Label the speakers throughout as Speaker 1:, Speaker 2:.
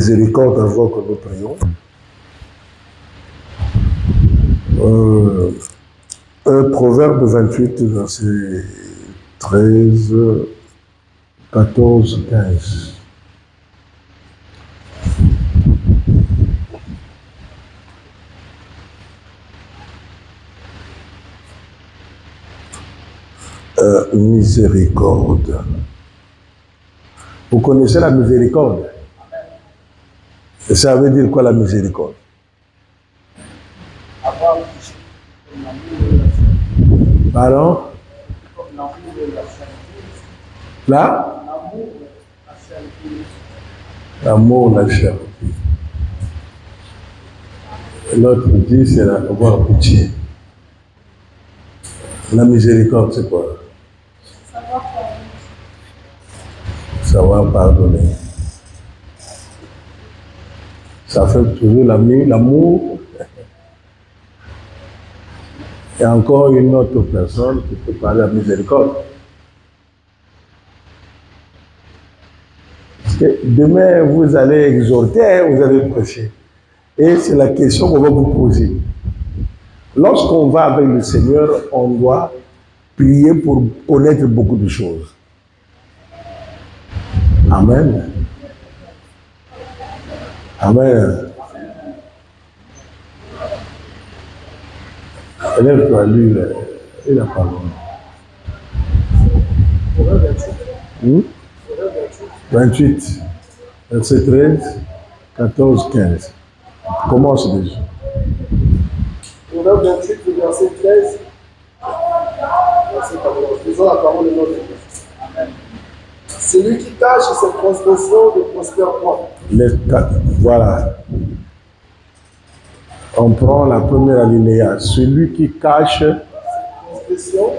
Speaker 1: miséricorde avant que nous prions. Proverbe 28, verset 13, 14, 15. Miséricorde. Vous connaissez la miséricorde? Et ça veut dire quoi la miséricorde? Pardon? Là? L'amour, la charité. L'autre dit, c'est avoir pitié. La miséricorde, c'est quoi? Savoir pardonner. Ça fait toujours l'amour. Et encore une autre personne qui peut parler de la miséricorde. Parce que demain, vous allez exhorter, vous allez prêcher. Et c'est la question qu'on va vous poser. Lorsqu'on va avec le Seigneur, on doit prier pour connaître beaucoup de choses. Amen. Amen. Élève-toi, lui, il a parlé. 28, verset 13, 14, 15. Commence déjà.
Speaker 2: Proverbe 28, verset 13, verset 14. Faisons la parole de notre Dieu. Celui qui cache ses transgressions ne prospère point.
Speaker 1: Voilà. On prend la première alinéa. Celui qui cache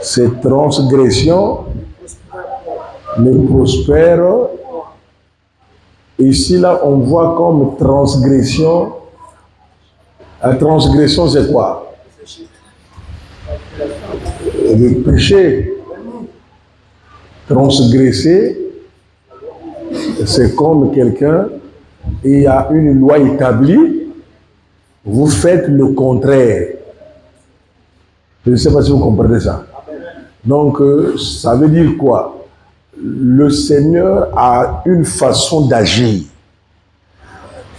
Speaker 1: ses transgressions ne prospère. Ici, là, on voit comme transgression. La transgression, c'est quoi? Le péché. Transgresser, c'est comme quelqu'un, il y a une loi établie, vous faites le contraire. Je ne sais pas si vous comprenez ça. Donc, ça veut dire quoi? Le Seigneur a une façon d'agir.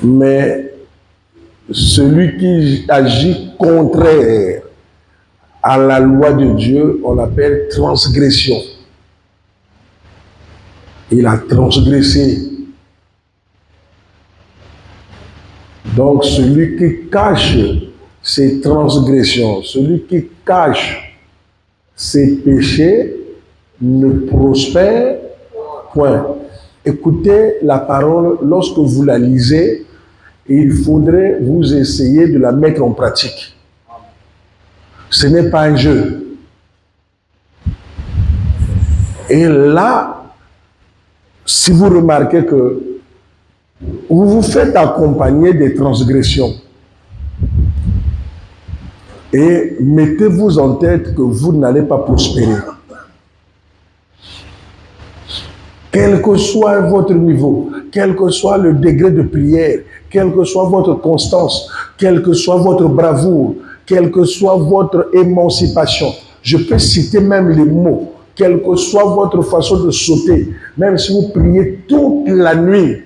Speaker 1: Mais celui qui agit contraire à la loi de Dieu, on l'appelle transgression. Il a transgressé. Donc, celui qui cache ses transgressions, celui qui cache ses péchés, ne prospère point. Écoutez la parole, lorsque vous la lisez, il faudrait vous essayer de la mettre en pratique. Ce n'est pas un jeu. Et là, si vous remarquez que vous vous faites accompagner des transgressions et mettez-vous en tête que vous n'allez pas prospérer. Quel que soit votre niveau, quel que soit le degré de prière, quelle que soit votre constance, quelle que soit votre bravoure, quelle que soit votre émancipation, je peux citer même les mots, quelle que soit votre façon de sauter, même si vous priez toute la nuit.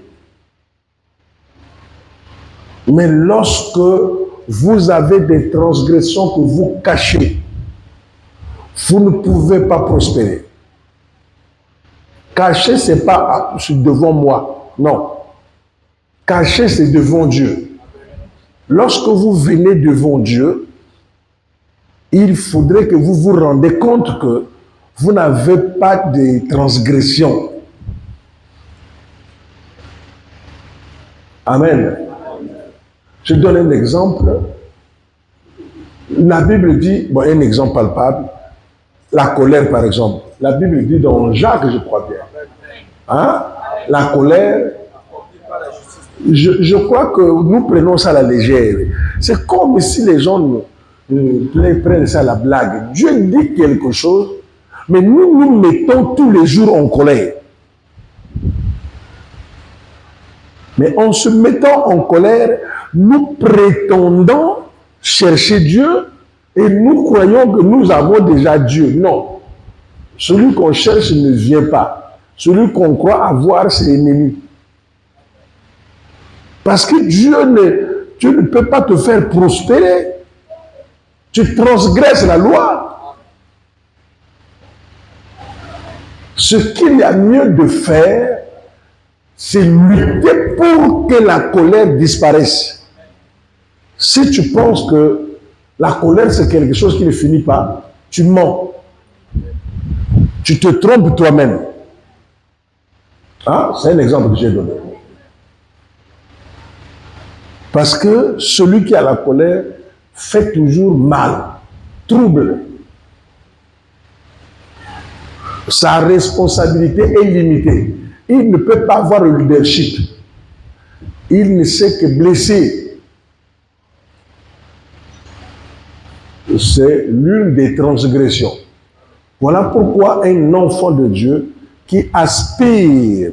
Speaker 1: Mais lorsque vous avez des transgressions que vous cachez, vous ne pouvez pas prospérer. Cacher, ce n'est pas devant moi. Non. Cacher, c'est devant Dieu. Lorsque vous venez devant Dieu, il faudrait que vous vous rendez compte que vous n'avez pas de transgression. Amen. Je donne un exemple. La Bible dit, bon, un exemple palpable, la colère par exemple. La Bible dit dans Jacques, je crois bien, hein, la colère, je crois que nous prenons ça à la légère. C'est comme si les gens prennent ça à la blague. Dieu dit quelque chose, mais nous nous mettons tous les jours en colère. Mais en se mettant en colère, nous prétendons chercher Dieu et nous croyons que nous avons déjà Dieu. Non. Celui qu'on cherche ne vient pas. Celui qu'on croit avoir, c'est l'ennemi. Parce que Dieu ne peut pas te faire prospérer. Tu transgresses la loi. Ce qu'il y a mieux de faire, c'est lutter pour que la colère disparaisse. Si tu penses que la colère, c'est quelque chose qui ne finit pas, tu mens. Tu te trompes toi-même. Ah, c'est un exemple que j'ai donné. Parce que celui qui a la colère fait toujours mal, trouble. Sa responsabilité est limitée. Il ne peut pas avoir le leadership. Il ne sait que blesser. C'est l'une des transgressions. Voilà pourquoi un enfant de Dieu qui aspire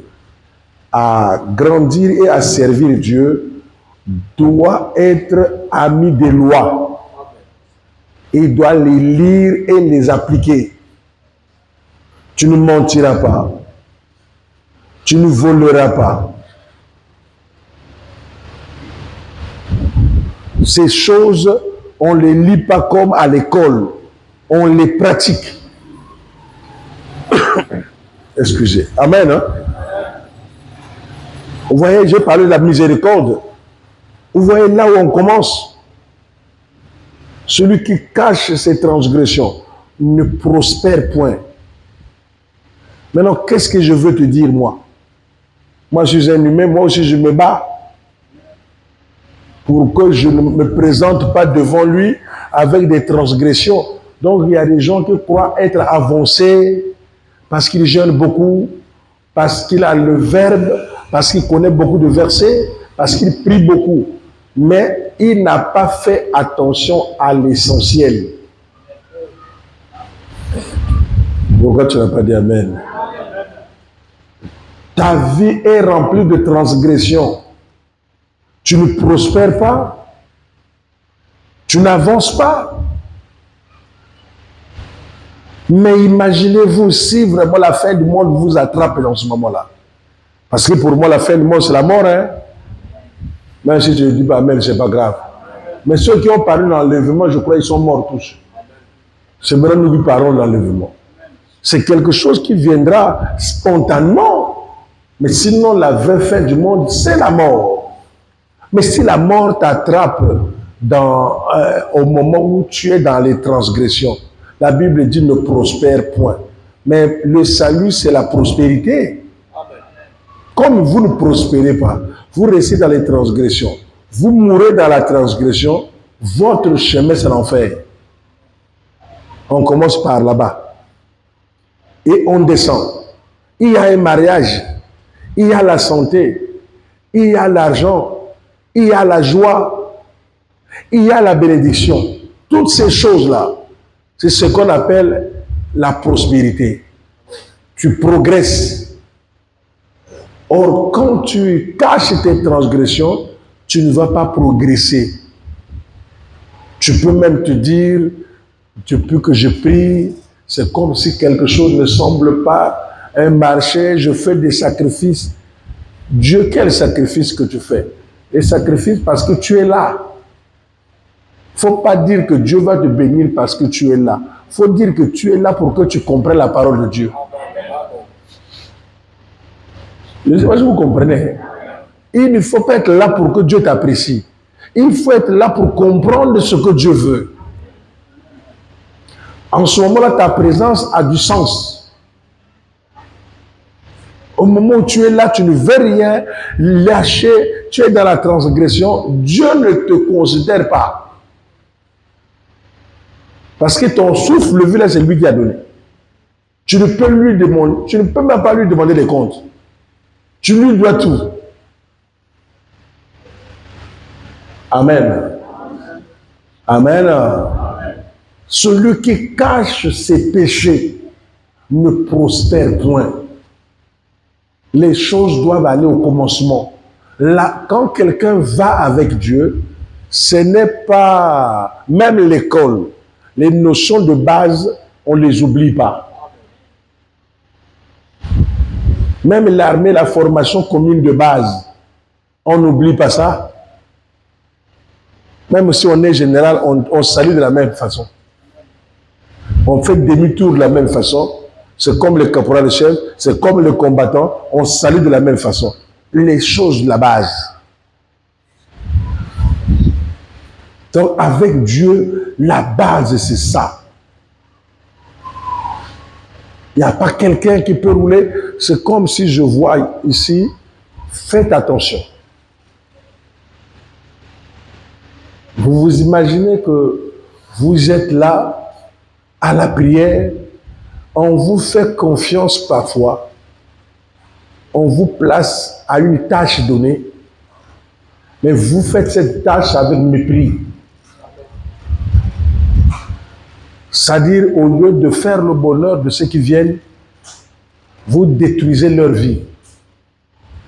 Speaker 1: à grandir et à servir Dieu doit être ami des lois. Il doit les lire et les appliquer. Tu ne mentiras pas. Tu ne voleras pas. Ces choses, on ne les lit pas comme à l'école. On les pratique. Excusez. Amen. Hein? Vous voyez, j'ai parlé de la miséricorde. Vous voyez là où on commence. Celui qui cache ses transgressions ne prospère point. Maintenant, qu'est-ce que je veux te dire, moi? Moi, je suis un humain, moi aussi, je me bats pour que je ne me présente pas devant lui avec des transgressions. Donc, il y a des gens qui croient être avancés parce qu'ils jeûnent beaucoup, parce qu'il a le verbe, parce qu'il connaît beaucoup de versets, parce qu'il prie beaucoup. Mais il n'a pas fait attention à l'essentiel. Pourquoi tu n'as pas dit Amen? Ta vie est remplie de transgressions. Tu ne prospères pas. Tu n'avances pas. Mais imaginez-vous si vraiment la fin du monde vous attrape dans ce moment-là. Parce que pour moi, la fin du monde, c'est la mort. Hein? Même si je ne dis pas Amen, ce n'est pas grave. Mais ceux qui ont parlé de l'enlèvement, je crois qu'ils sont morts tous. C'est maintenant nous qui parlons de l'enlèvement. C'est quelque chose qui viendra spontanément. Mais sinon, la vraie fin du monde, c'est la mort. Mais si la mort t'attrape au moment où tu es dans les transgressions, la Bible dit ne prospère point. Mais le salut, c'est la prospérité. Comme vous ne prospérez pas, vous restez dans les transgressions, vous mourrez dans la transgression, votre chemin, c'est l'enfer. On commence par là-bas. Et on descend. Il y a un mariage, il y a la santé, il y a l'argent, il y a la joie, il y a la bénédiction. Toutes ces choses-là, c'est ce qu'on appelle la prospérité. Tu progresses. Or, quand tu caches tes transgressions, tu ne vas pas progresser. Tu peux même te dire, depuis que je prie, c'est comme si quelque chose ne semble pas un marché, je fais des sacrifices. Dieu, quel sacrifice que tu fais? Des sacrifices parce que tu es là. Il ne faut pas dire que Dieu va te bénir parce que tu es là. Il faut dire que tu es là pour que tu comprennes la parole de Dieu. Je ne sais pas si vous comprenez. Il ne faut pas être là pour que Dieu t'apprécie. Il faut être là pour comprendre ce que Dieu veut. En ce moment-là, ta présence a du sens. Au moment où tu es là, tu ne veux rien lâcher, tu es dans la transgression, Dieu ne te considère pas. Parce que ton souffle, le vie, c'est lui qui a donné. Tu ne peux lui demander, tu ne peux même pas lui demander des comptes. Tu lui dois tout. Amen. Amen. Celui qui cache ses péchés ne prospère point. Les choses doivent aller au commencement. Là, quand quelqu'un va avec Dieu, ce n'est pas, même l'école, les notions de base, on ne les oublie pas. Même l'armée, la formation commune de base, on n'oublie pas ça. Même si on est général, on salue de la même façon. On fait demi-tour de la même façon. C'est comme le caporal de chef, c'est comme le combattant, on salue de la même façon. Les choses de la base. Donc avec Dieu, la base c'est ça. Il n'y a pas quelqu'un qui peut rouler. C'est comme si je vois ici, faites attention. Vous vous imaginez que vous êtes là à la prière, on vous fait confiance parfois, on vous place à une tâche donnée, mais vous faites cette tâche avec mépris. C'est-à-dire, au lieu de faire le bonheur de ceux qui viennent, vous détruisez leur vie.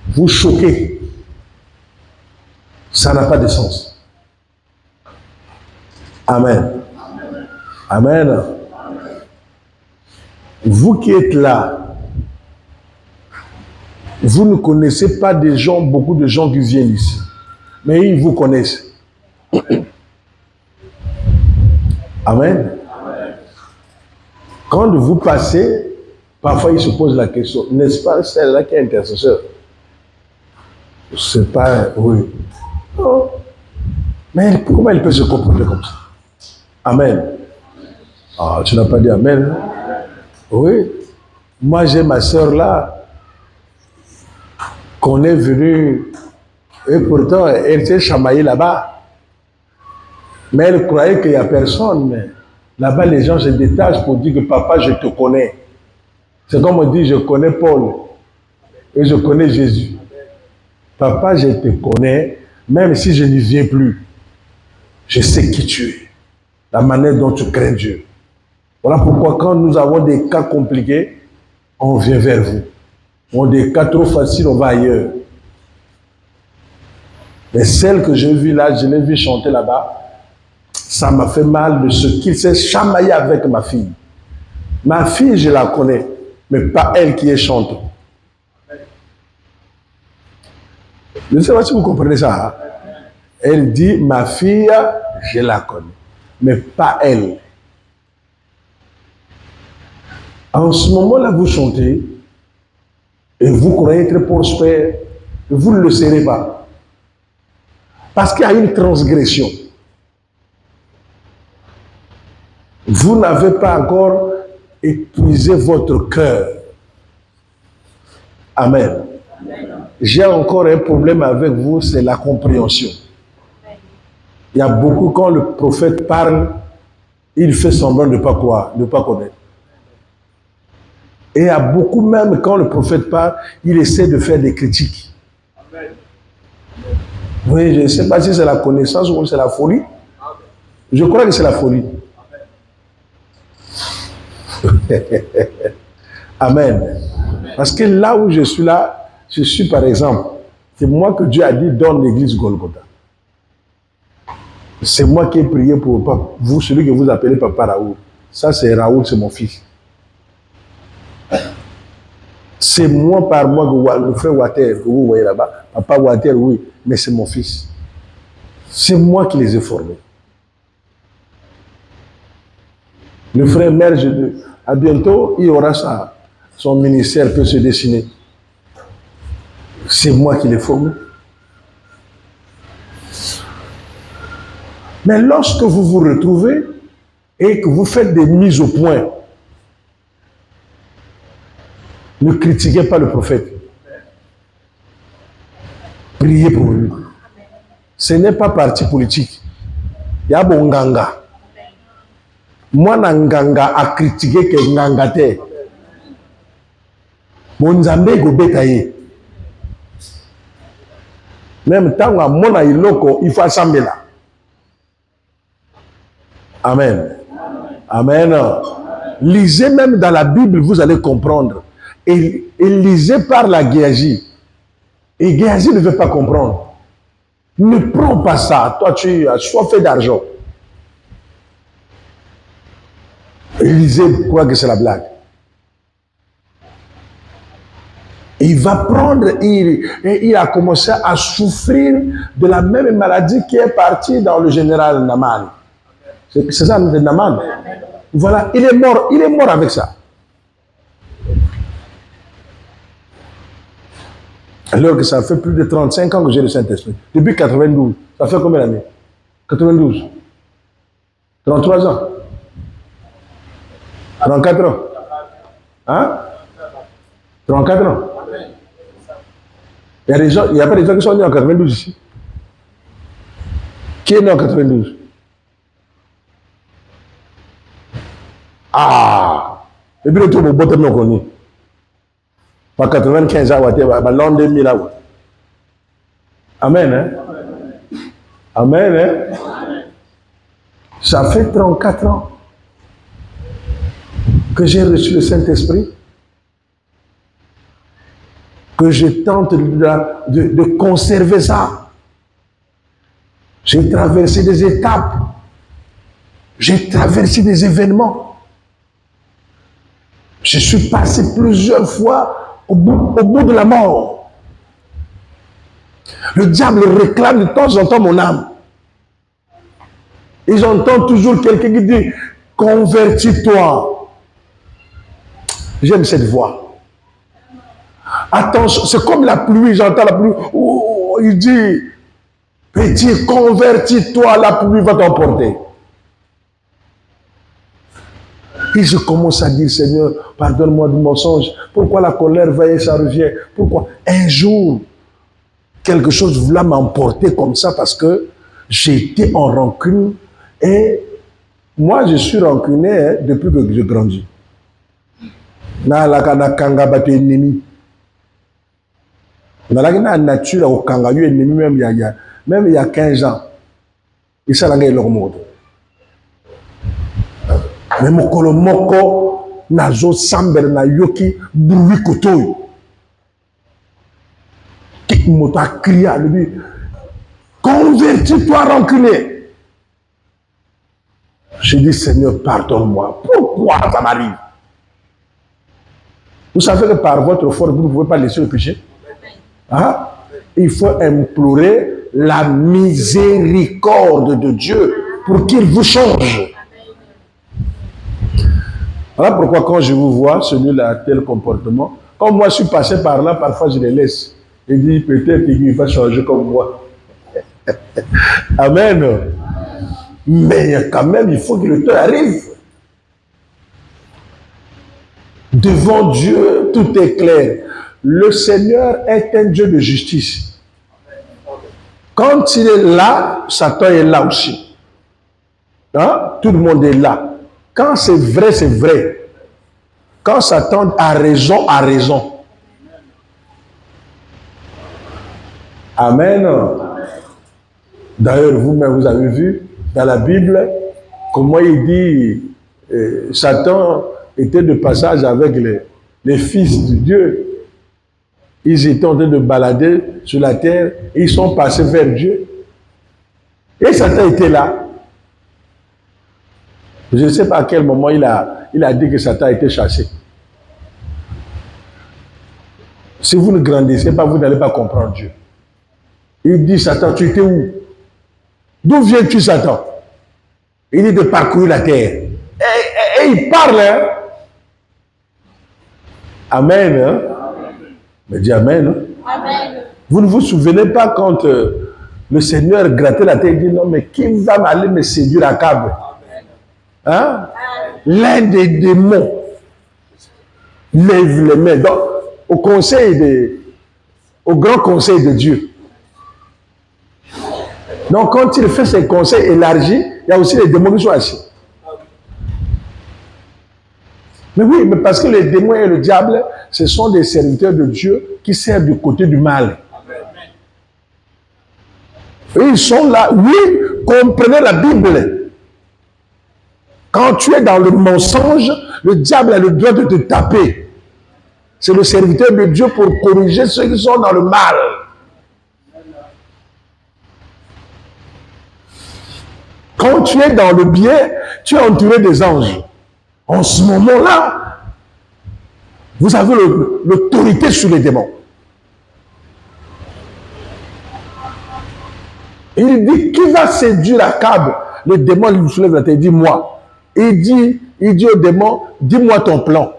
Speaker 1: Vous choquez. Ça n'a pas de sens. Amen. Amen. Vous qui êtes là, vous ne connaissez pas des gens, beaucoup de gens qui viennent ici. Mais ils vous connaissent. Amen. Quand vous passez, parfois ils se posent la question, n'est-ce pas celle-là qui est intercesseur? C'est pas, oui. Oh. Mais comment elle peut se comporter comme ça? Amen. Ah, tu n'as pas dit Amen. Hein? Oui. Moi, j'ai ma soeur là, qu'on est venu, et pourtant, elle s'est chamaillée là-bas. Mais elle croyait qu'il n'y a personne. Mais là-bas, les gens se détachent pour dire que papa, je te connais. C'est comme on dit, je connais Paul et je connais Jésus. Papa, je te connais, même si je n'y viens plus. Je sais qui tu es, la manière dont tu crains Dieu. Voilà pourquoi quand nous avons des cas compliqués, on vient vers vous. On a des cas trop faciles, on va ailleurs. Mais celle que j'ai vue là, je l'ai vue chanter là-bas, ça m'a fait mal de ce qu'il s'est chamaillé avec ma fille. Ma fille, je la connais, mais pas elle qui est chante. Je ne sais pas si vous comprenez ça. Hein? Elle dit, ma fille, je la connais, mais pas elle. En ce moment-là, vous chantez, et vous croyez être prospère, vous ne le serez pas. Parce qu'il y a une transgression. Vous n'avez pas encore épuisé votre cœur. Amen. J'ai encore un problème avec vous, c'est la compréhension. Il y a beaucoup, quand le prophète parle, il fait semblant de ne pas quoi, de ne pas connaître. Et il y a beaucoup même, quand le prophète parle, il essaie de faire des critiques. Oui, je ne sais pas si c'est la connaissance ou c'est la folie. Je crois que c'est la folie. Amen. Parce que là où je suis là, je suis par exemple, c'est moi que Dieu a dit dans l'église Golgotha. C'est moi qui ai prié pour vous, celui que vous appelez Papa Raoul. Ça c'est Raoul, c'est mon fils. C'est moi par moi que le frère Water, que vous voyez là-bas, Papa Water, oui, mais c'est mon fils. C'est moi qui les ai formés. Le frère Merge, à bientôt, il aura son ministère peut se dessiner. C'est moi qui l'ai formé. Mais lorsque vous vous retrouvez et que vous faites des mises au point, ne critiquez pas le prophète. Priez pour lui. Ce n'est pas parti politique. Il y a bon nganga. Moi, nganga a critiqué que nganga te. Mon Nzambe go betaye. Même tant que mon iloko, il faut assembler là. Amen. Amen. Lisez même dans la Bible, vous allez comprendre. Et lisez par la Guéagie. Et Géasi ne veut pas comprendre. Ne prends pas ça. Toi, tu as soif d'argent. Élisée croit que c'est la blague. Et il va prendre, il a commencé à souffrir de la même maladie qui est partie dans le général Naman. C'est ça, le Naman. Voilà, il est mort avec ça. Alors que ça fait plus de 35 ans que j'ai le Saint-Esprit. Depuis 92. Ça fait combien d'années? 92. 33 ans. 34 ans. Hein? 34 ans. Il n'y a pas des gens qui sont nés en 92 ici. Qui est né en 92? Ah! Et puis le tour de bottom non connu. Pas 95 ans, l'an 2000 ans. Amen, hein? Amen, hein? Ça fait 34 ans que j'ai reçu le Saint-Esprit, que je tente de conserver ça. J'ai traversé des étapes, j'ai traversé des événements. Je suis passé plusieurs fois au bout de la mort. Le diable réclame de temps en temps mon âme. Et j'entends toujours quelqu'un qui dit « Convertis-toi ». J'aime cette voix. Attention, c'est comme la pluie, j'entends la pluie. Oh, il dit « Petit, convertis-toi, la pluie va t'emporter ». Et je commence à dire, Seigneur, pardonne-moi du mensonge. Pourquoi la colère va et ça revient? Pourquoi? Un jour, quelque chose voulait m'emporter comme ça parce que j'étais en rancune. Et moi, je suis rancunier depuis que je grandis. Na la kanga batu ennemi. Na la nature au kanga yu ennemi même il y a 15 ans. Et ça l'a leur mode. Mais mon kolomoko nazo samber na yoki bruit kotoy. Qui m'a crié à lui, convertis-toi rancunier. J'ai dit, Seigneur, pardonne-moi. Pourquoi ça m'arrive? Vous savez que par votre force, vous ne pouvez pas laisser le péché. Hein? Il faut implorer la miséricorde de Dieu pour qu'il vous change. Voilà pourquoi quand je vous vois, celui-là a tel comportement, quand moi je suis passé par là, parfois je les laisse. Et dis peut-être qu'il va changer comme moi. Amen. Mais quand même, il faut que le temps arrive. Devant Dieu, tout est clair. Le Seigneur est un Dieu de justice. Quand il est là, Satan est là aussi. Hein? Tout le monde est là. Quand c'est vrai, c'est vrai. Quand Satan a raison, a raison. Amen. D'ailleurs, vous-même, vous avez vu dans la Bible comment il dit Satan était de passage avec les fils de Dieu. Ils étaient en train de balader sur la terre et ils sont passés vers Dieu. Et Satan était là. Je ne sais pas à quel moment il a dit que Satan a été chassé. Si vous ne grandissez pas, vous n'allez pas comprendre Dieu. Il dit, Satan, tu étais où? D'où viens-tu, Satan? Il dit de parcourir la terre. Et il parle, hein? Amen. Hein? Mais dis Amen. Hein? Amen. Vous ne vous souvenez pas quand le Seigneur grattait la terre et dit, non, mais qui va m'aller me séduire à câble? Hein? L'un des démons lève les mains. Donc, au grand conseil de Dieu. Donc, quand il fait ses conseils élargis, il y a aussi les démons qui sont assis. Mais oui, mais parce que les démons et le diable, ce sont des serviteurs de Dieu qui servent du côté du mal. Et ils sont là. Oui, comprenez la Bible. Quand tu es dans le mensonge, le diable a le droit de te taper. C'est le serviteur de Dieu pour corriger ceux qui sont dans le mal. quand tu es dans le bien, tu es entouré des anges. En ce moment-là, vous avez l'autorité sur les démons. Il dit, qui va séduire Akab? Le démon lui soulève la tête, il dit, moi. Il dit au démon, dis-moi ton plan.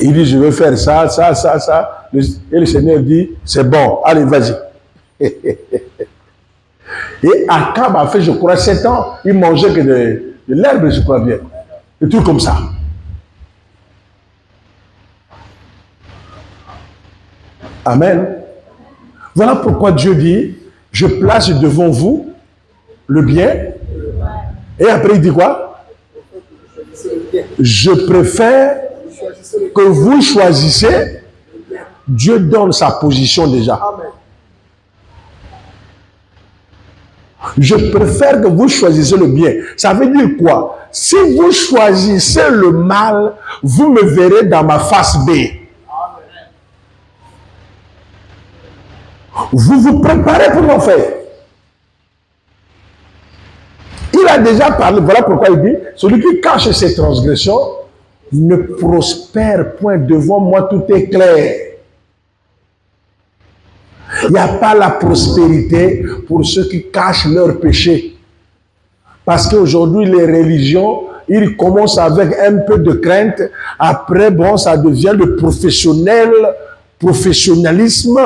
Speaker 1: Il dit, je vais faire ça, ça, ça, ça. Et le Seigneur dit, c'est bon, allez, vas-y. Et Akab a fait, je crois, 7 ans, il mangeait que de l'herbe, je crois bien. Des trucs comme ça. Amen. Voilà pourquoi Dieu dit, je place devant vous le bien. Et après, il dit quoi? Je préfère que vous choisissez. Dieu donne sa position déjà. Je préfère que vous choisissez le bien. Ça veut dire quoi? Si vous choisissez le mal, vous me verrez dans ma face B. Vous vous préparez pour l'enfer. Il a déjà parlé, voilà pourquoi il dit, celui qui cache ses transgressions ne prospère point. Devant moi, tout est clair. Il n'y a pas la prospérité pour ceux qui cachent leurs péchés. Parce qu'aujourd'hui, les religions, ils commencent avec un peu de crainte. Après, bon, ça devient le professionnalisme.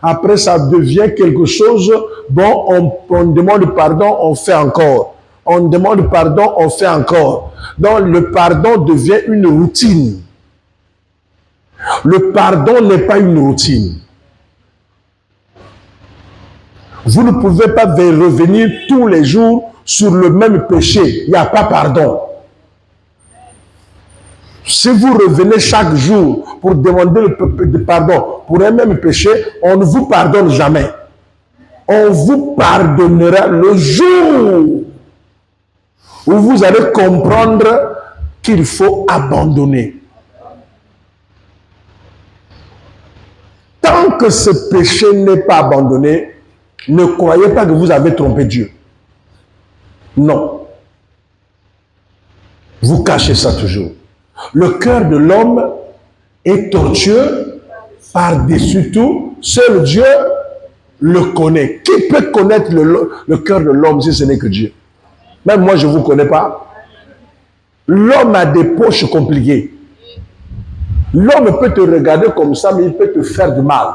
Speaker 1: Après, ça devient quelque chose, bon, on demande pardon, on fait encore. On demande pardon, on fait encore. Donc, le pardon devient une routine. Le pardon n'est pas une routine. Vous ne pouvez pas revenir tous les jours sur le même péché. Il n'y a pas pardon. Si vous revenez chaque jour pour demander le pardon pour un même péché, on ne vous pardonne jamais. On vous pardonnera le jour où vous allez comprendre qu'il faut abandonner. Tant que ce péché n'est pas abandonné, ne croyez pas que vous avez trompé Dieu. Non. Vous cachez ça toujours. Le cœur de l'homme est tortueux par-dessus tout. Seul Dieu le connaît. Qui peut connaître le cœur de l'homme si ce n'est que Dieu? Même moi, je ne vous connais pas. L'homme a des poches compliquées. L'homme peut te regarder comme ça, mais il peut te faire du mal.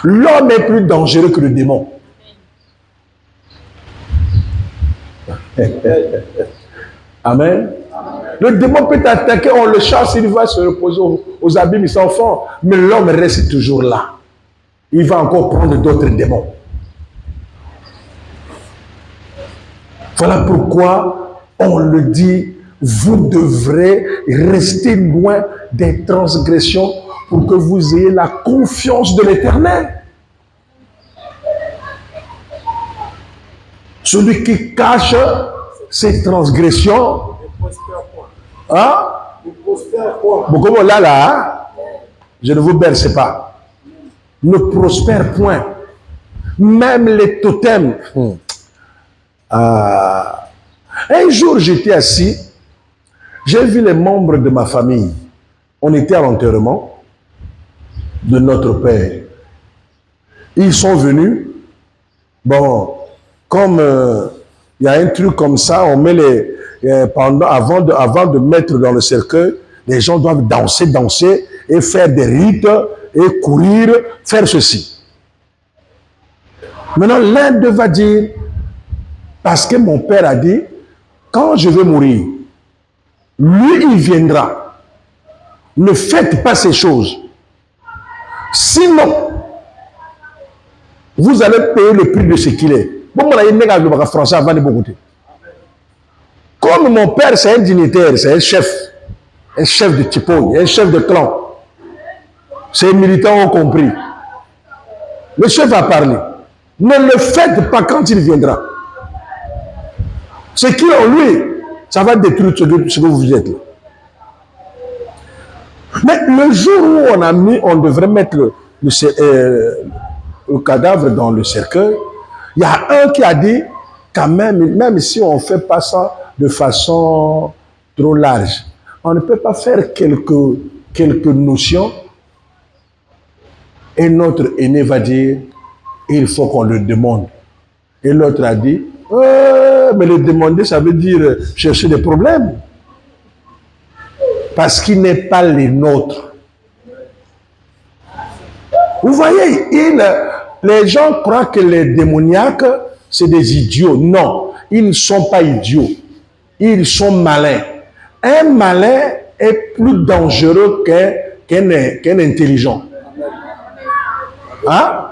Speaker 1: L'homme est plus dangereux que le démon. Amen. Le démon peut t'attaquer, on le chasse, il va se reposer aux abîmes, il s'enfonce. Mais l'homme reste toujours là. Il va encore prendre d'autres démons. Voilà pourquoi on le dit, vous devrez rester loin des transgressions pour que vous ayez la confiance de l'Éternel. Celui qui cache ses transgressions, hein? Bon, comme là, je ne vous berce pas. Ne prospère point. Même les totems. Un jour, j'étais assis, j'ai vu les membres de ma famille. On était à l'enterrement de notre père. Ils sont venus. Bon, comme il y a un truc comme ça, on met avant de mettre dans le cercueil, les gens doivent danser et faire des rites et courir, faire ceci. Maintenant, l'un d'eux va dire, parce que mon père a dit, quand je vais mourir, lui, il viendra. Ne faites pas ces choses. Sinon, vous allez payer le prix de ce qu'il est. Comme mon père, c'est un dignitaire, c'est un chef de typo, un chef de clan. C'est un militant ont compris. Le chef a parlé. Ne le faites pas quand il viendra. Ce qui est en lui, ça va détruire ce que vous êtes là. Mais le jour où on devrait mettre le cadavre dans le cercueil, Il y a un qui a dit, quand même si on ne fait pas ça de façon trop large, on ne peut pas faire quelques notions et notre aîné va dire, il faut qu'on le demande. Et l'autre a dit, mais le demander, ça veut dire chercher des problèmes. Parce qu'il n'est pas les nôtres. Vous voyez, les gens croient que les démoniaques, c'est des idiots. Non, ils ne sont pas idiots. Ils sont malins. Un malin est plus dangereux qu'un intelligent. Hein?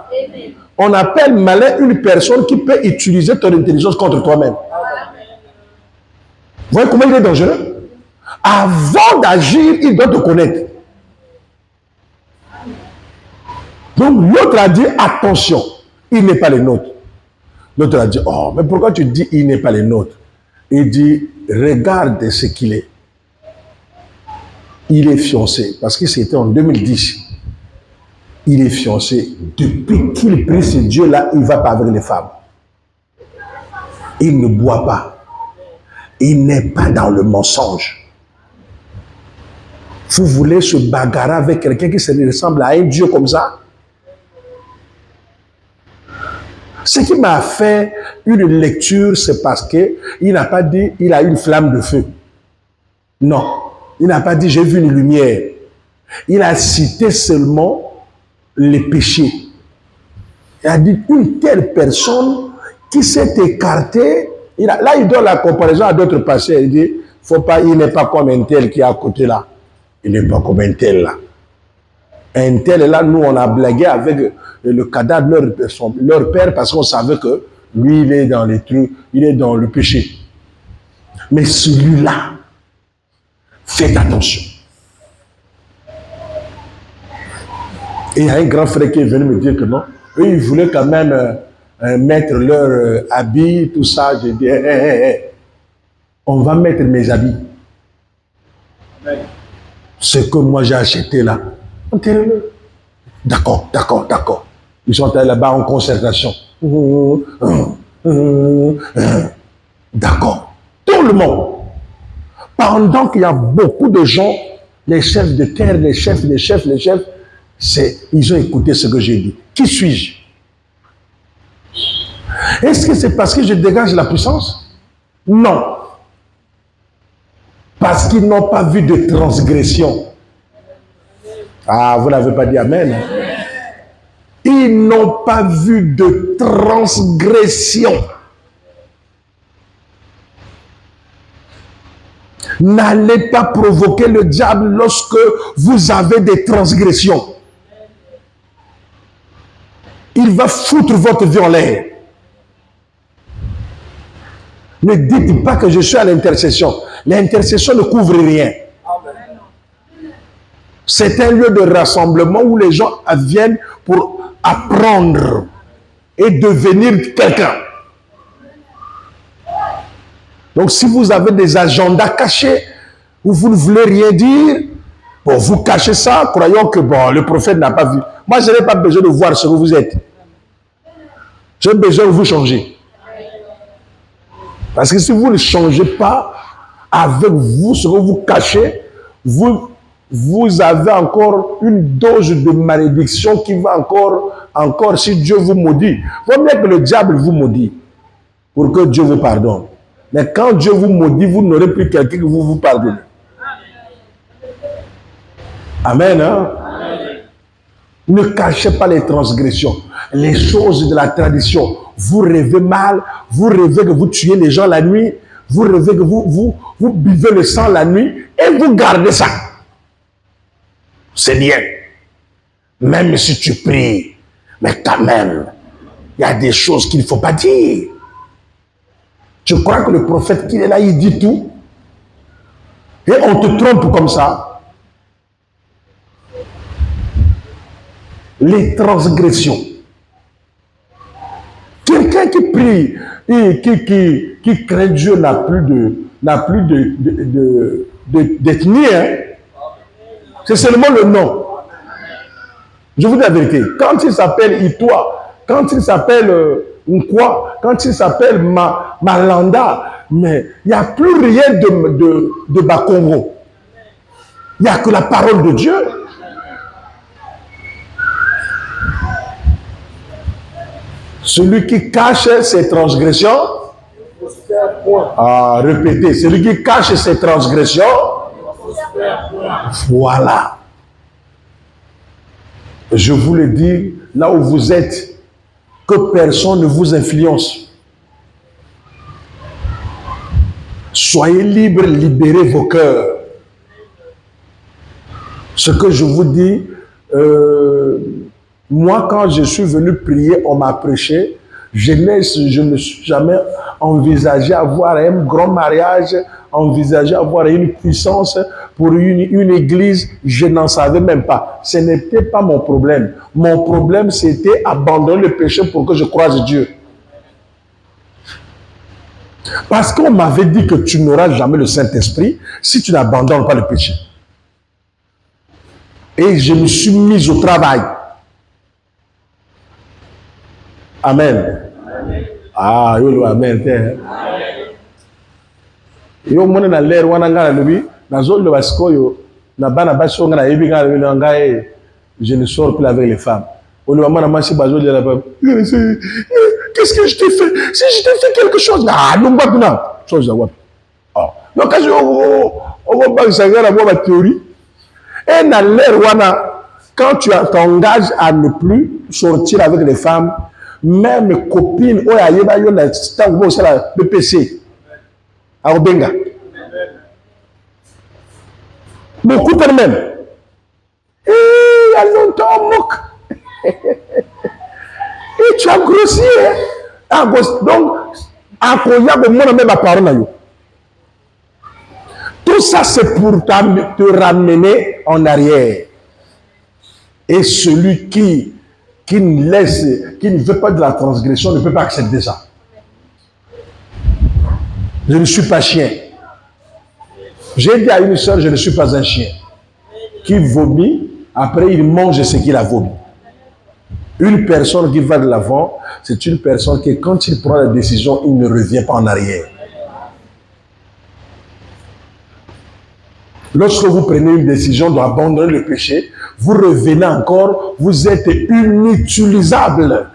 Speaker 1: On appelle malin une personne qui peut utiliser ton intelligence contre toi-même. Vous voyez comment il est dangereux? Avant d'agir, il doit te connaître. Donc l'autre a dit, attention, il n'est pas le nôtre. L'autre a dit, oh, mais pourquoi tu dis il n'est pas le nôtre? Il dit, regarde ce qu'il est. Il est fiancé, parce que c'était en 2010. Il est fiancé. Depuis qu'il prie ce Dieu-là, il ne va pas avec les femmes. Il ne boit pas. Il n'est pas dans le mensonge. Vous voulez se bagarrer avec quelqu'un qui se ressemble à un Dieu comme ça? Ce qui m'a fait une lecture, c'est parce qu'il n'a pas dit il a une flamme de feu. Non. Il n'a pas dit j'ai vu une lumière. Il a cité seulement les péchés. Il a dit une telle personne qui s'est écartée. Là, il donne la comparaison à d'autres pasteurs. Il dit faut pas, il n'est pas comme un tel qui est à côté là. Il n'est pas comme un tel là. Un tel là, nous on a blagué avec le cadavre de leur père parce qu'on savait que lui il est dans les trucs, il est dans le péché. Mais celui-là, faites attention. Et il y a un grand frère qui est venu me dire que non, eux ils voulaient quand même mettre leur habit, tout ça. J'ai dit, on va mettre mes habits. Ce que moi j'ai acheté là, enterrez-le. D'accord, d'accord, d'accord. Ils sont allés là-bas en concertation. D'accord. Tout le monde. Pendant qu'il y a beaucoup de gens, les chefs de terre, les chefs, ils ont écouté ce que j'ai dit. Qui suis-je? Est-ce que c'est parce que je dégage la puissance? Non. Parce qu'ils n'ont pas vu de transgression. Ah, vous n'avez pas dit amen. Ils n'ont pas vu de transgression. N'allez pas provoquer le diable lorsque vous avez des transgressions. Il va foutre votre vie en l'air. Ne dites pas que je suis à l'intercession. L'intercession ne couvre rien. C'est un lieu de rassemblement où les gens viennent pour apprendre et devenir quelqu'un. Donc si vous avez des agendas cachés, où vous ne voulez rien dire, bon, vous cachez ça, croyant que bon, le prophète n'a pas vu. Moi, je n'ai pas besoin de voir ce que vous êtes. J'ai besoin de vous changer. Parce que si vous ne changez pas avec vous, ce que vous cachez, vous avez encore une dose de malédiction qui va encore si Dieu vous maudit. Il vaut mieux que le diable vous maudit pour que Dieu vous pardonne. Mais quand Dieu vous maudit, vous n'aurez plus quelqu'un qui vous pardonne. Amen. Hein? Amen. Ne cachez pas les transgressions, les choses de la tradition. Vous rêvez mal, vous rêvez que vous tuez les gens la nuit, vous rêvez que vous buvez le sang la nuit et vous gardez ça. C'est bien. Même si tu pries, mais quand même, il y a des choses qu'il ne faut pas dire. Je crois que le prophète qui est là, il dit tout. Et on te trompe comme ça. Les transgressions. Quelqu'un qui prie et qui craint Dieu n'a plus d'ethnie. Hein? C'est seulement le nom. Je vous dis la vérité. Quand il s'appelle Itoa, quand il s'appelle quoi? Quand il s'appelle Malanda, mais il n'y a plus rien de Bakongo. Il n'y a que la parole de Dieu. Celui qui cache ses transgressions, répétez, celui qui cache ses transgressions, voilà. Je vous le dis, là où vous êtes, que personne ne vous influence. Soyez libres, libérez vos cœurs. Ce que je vous dis, moi, quand je suis venu prier, on m'a prêché. Je ne me suis jamais envisagé avoir un grand mariage, envisagé avoir une puissance pour une église. Je n'en savais même pas. Ce n'était pas mon problème. Mon problème, c'était abandonner le péché pour que je croise Dieu. Parce qu'on m'avait dit que tu n'auras jamais le Saint-Esprit si tu n'abandonnes pas le péché. Et je me suis mis au travail. Amen. Ah, yo amen. Yo mona na l'air wana ngala lobi na zone le baskoyo na bana baso ngana yebi ngala ngai je ne sors plus avec les femmes. On lui maman na bazo de la femme. Qu'est-ce que je t'ai fait? Si je t'ai fait quelque chose, ah non pas non. Chose à voir. Ah. Donc quand on va pas s'engager à voir la théorie. Et dans l'air wana quand tu t'engages à ne plus sortir avec les femmes, même mes copines, oh ya yeba yo na sta go ça la BPC. À Obenga. Beaucoup quand même. Et il y a longtemps on moque. Et tu as grossi. Hein? Donc, à Koya, même ma parole. Tout ça, c'est pour te ramener en arrière. Et celui qui ne veut pas de la transgression ne peut pas accepter ça. Je ne suis pas chien. J'ai dit à une soeur, je ne suis pas un chien. Qui vomit, après il mange ce qu'il a vomi. Une personne qui va de l'avant, c'est une personne qui, quand il prend la décision, il ne revient pas en arrière. Lorsque vous prenez une décision d'abandonner le péché, vous revenez encore, vous êtes inutilisable.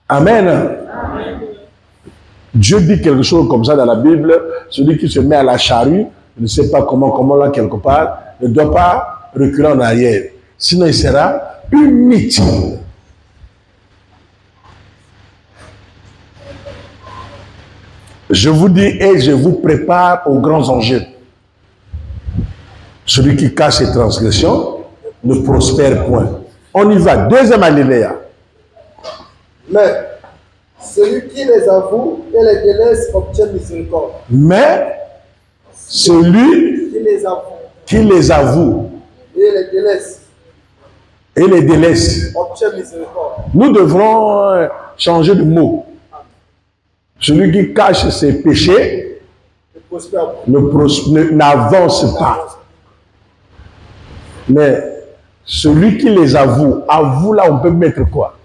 Speaker 1: Amen. Amen. Dieu dit quelque chose comme ça dans la Bible, celui qui se met à la charrue, ne sait pas comment là quelque part, ne doit pas reculer en arrière. Sinon il sera inutile. Je vous dis et je vous prépare aux grands enjeux. Celui qui cache ses transgressions ne prospère point. On y va. Deuxième alinéa.
Speaker 2: Mais celui qui les avoue et les délaisse obtient miséricorde.
Speaker 1: Mais celui qui les avoue et les délaisse
Speaker 2: obtient miséricorde.
Speaker 1: Nous devrons changer de mot. Celui qui cache ses péchés n'avance pas. Mais celui qui les avoue, avoue là on peut mettre quoi?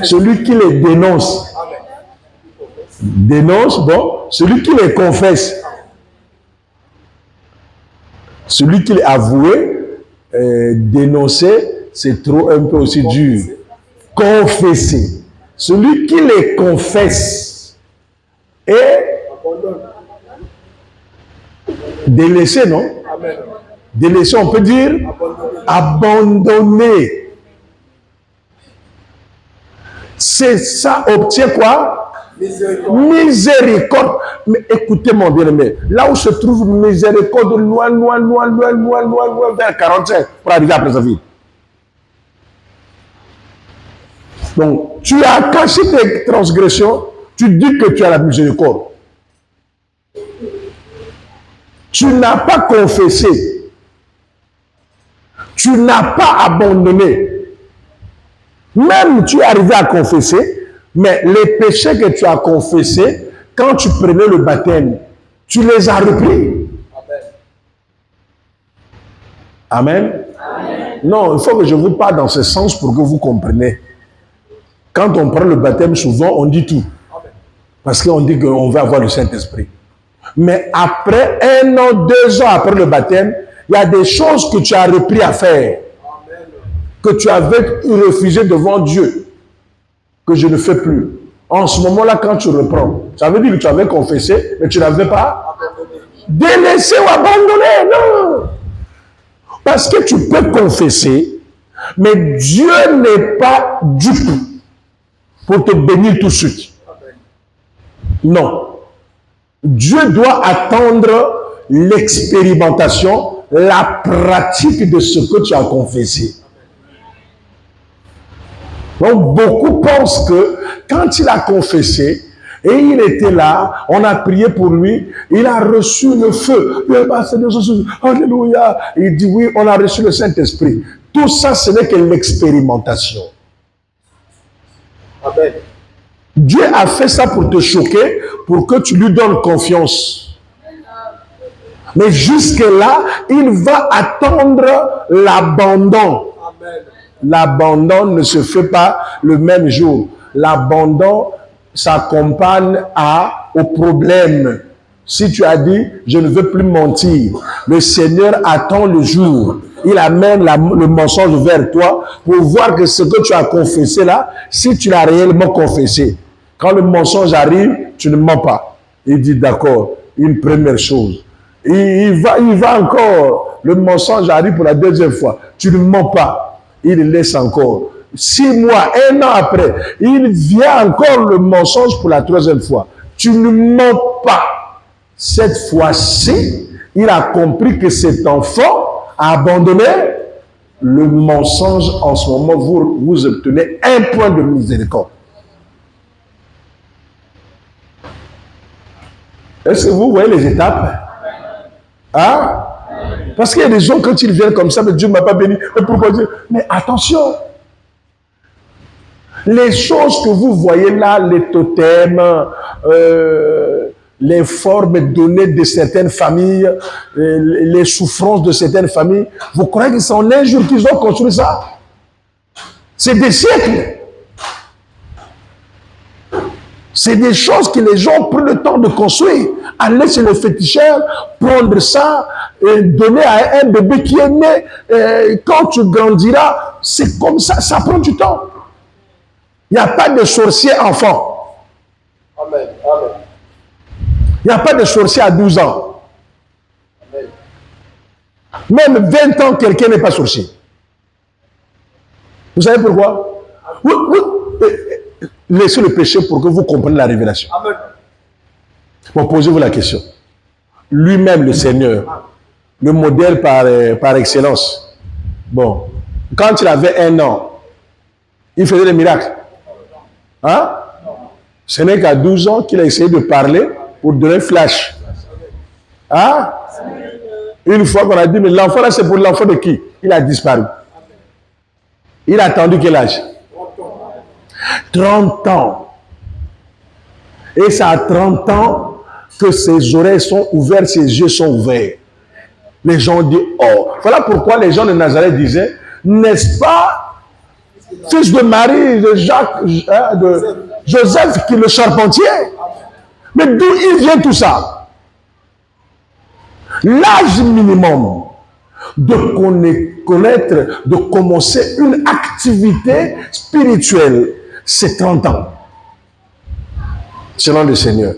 Speaker 1: Celui qui les dénonce. Dénonce, bon. Celui qui les confesse. Celui qui les avoué, dénoncer, c'est trop un peu aussi dur. Confesser. Celui qui les confesse et délaisser, non? Amen. Délaisser, on peut dire abandonner. C'est ça, obtient quoi? Miséricorde. Mais écoutez mon bien-aimé, là où se trouve miséricorde, loin, vers 45 pour arriver à Brazzaville. Donc, tu as caché tes transgressions, tu dis que tu as la miséricorde. Tu n'as pas confessé. Tu n'as pas abandonné. Même tu es arrivé à confesser, mais les péchés que tu as confessés, quand tu prenais le baptême, tu les as repris. Amen. Amen. Amen. Non, il faut que je vous parle dans ce sens pour que vous compreniez. Quand on prend le baptême, souvent, on dit tout. Parce qu'on dit qu'on veut avoir le Saint-Esprit. Mais après 1 an, 2 ans après le baptême, il y a des choses que tu as repris à faire. Que tu avais refusé devant Dieu. Que je ne fais plus. En ce moment-là, quand tu reprends, ça veut dire que tu avais confessé, mais tu n'avais pas délaissé ou abandonné. Non. Parce que tu peux confesser, mais Dieu n'est pas dupe pour te bénir tout de suite. Non. Dieu doit attendre l'expérimentation, la pratique de ce que tu as confessé. Donc, beaucoup pensent que quand il a confessé, et il était là, on a prié pour lui, il a reçu le feu. Alléluia. Il dit oui, on a reçu le Saint-Esprit. Tout ça, ce n'est que l'expérimentation.
Speaker 2: Amen.
Speaker 1: Dieu a fait ça pour te choquer, pour que tu lui donnes confiance. Mais jusque-là, il va attendre l'abandon. L'abandon ne se fait pas le même jour. L'abandon s'accompagne au problème. Si tu as dit, je ne veux plus mentir, le Seigneur attend le jour. Il amène le mensonge vers toi pour voir que ce que tu as confessé là, si tu l'as réellement confessé. Quand le mensonge arrive, tu ne mens pas. Il dit d'accord, une première chose. Il va encore, le mensonge arrive pour la deuxième fois. Tu ne mens pas. Il laisse encore. 6 mois, 1 an après, il vient encore le mensonge pour la troisième fois. Tu ne mens pas. Cette fois-ci, il a compris que cet enfant a abandonné le mensonge. En ce moment, vous obtenez 1 point de miséricorde. Est-ce que vous voyez les étapes? Hein? Parce qu'il y a des gens, quand ils viennent comme ça, mais Dieu ne m'a pas béni. Mais pourquoi Dieu? Mais attention! Les choses que vous voyez là, les totems, les formes données de certaines familles, les souffrances de certaines familles, vous croyez que c'est en un jour qu'ils ont construit ça? C'est des siècles. C'est des choses que les gens prennent le temps de construire. Aller chez le féticheur, prendre ça, et donner à un bébé qui est né. Quand tu grandiras, c'est comme ça, ça prend du temps. Il n'y a pas de sorcier enfant.
Speaker 2: Amen. Amen.
Speaker 1: Il n'y a pas de sorcier à 12 ans.
Speaker 2: Amen.
Speaker 1: Même 20 ans, quelqu'un n'est pas sorcier. Vous savez pourquoi? Laissez le péché pour que vous compreniez la révélation.
Speaker 2: Amen.
Speaker 1: Bon, posez-vous la question. Lui-même, le Seigneur, le modèle par excellence. Bon, quand il avait 1 an, il faisait des miracles. Hein? Ce n'est qu'à 12 ans qu'il a essayé de parler pour donner flash. Hein? Une fois qu'on a dit, mais l'enfant là, c'est pour l'enfant de qui? Il a disparu. Il a attendu quel âge? 30 ans. Et c'est à 30 ans que ses oreilles sont ouvertes, ses yeux sont ouverts. Les gens disent, oh, voilà pourquoi les gens de Nazareth disaient, n'est-ce pas, fils de Marie, de Jacques, de Joseph, qui est le charpentier? Mais d'où il vient tout ça? L'âge minimum de connaître, de commencer une activité spirituelle, c'est 30 ans. Selon le Seigneur.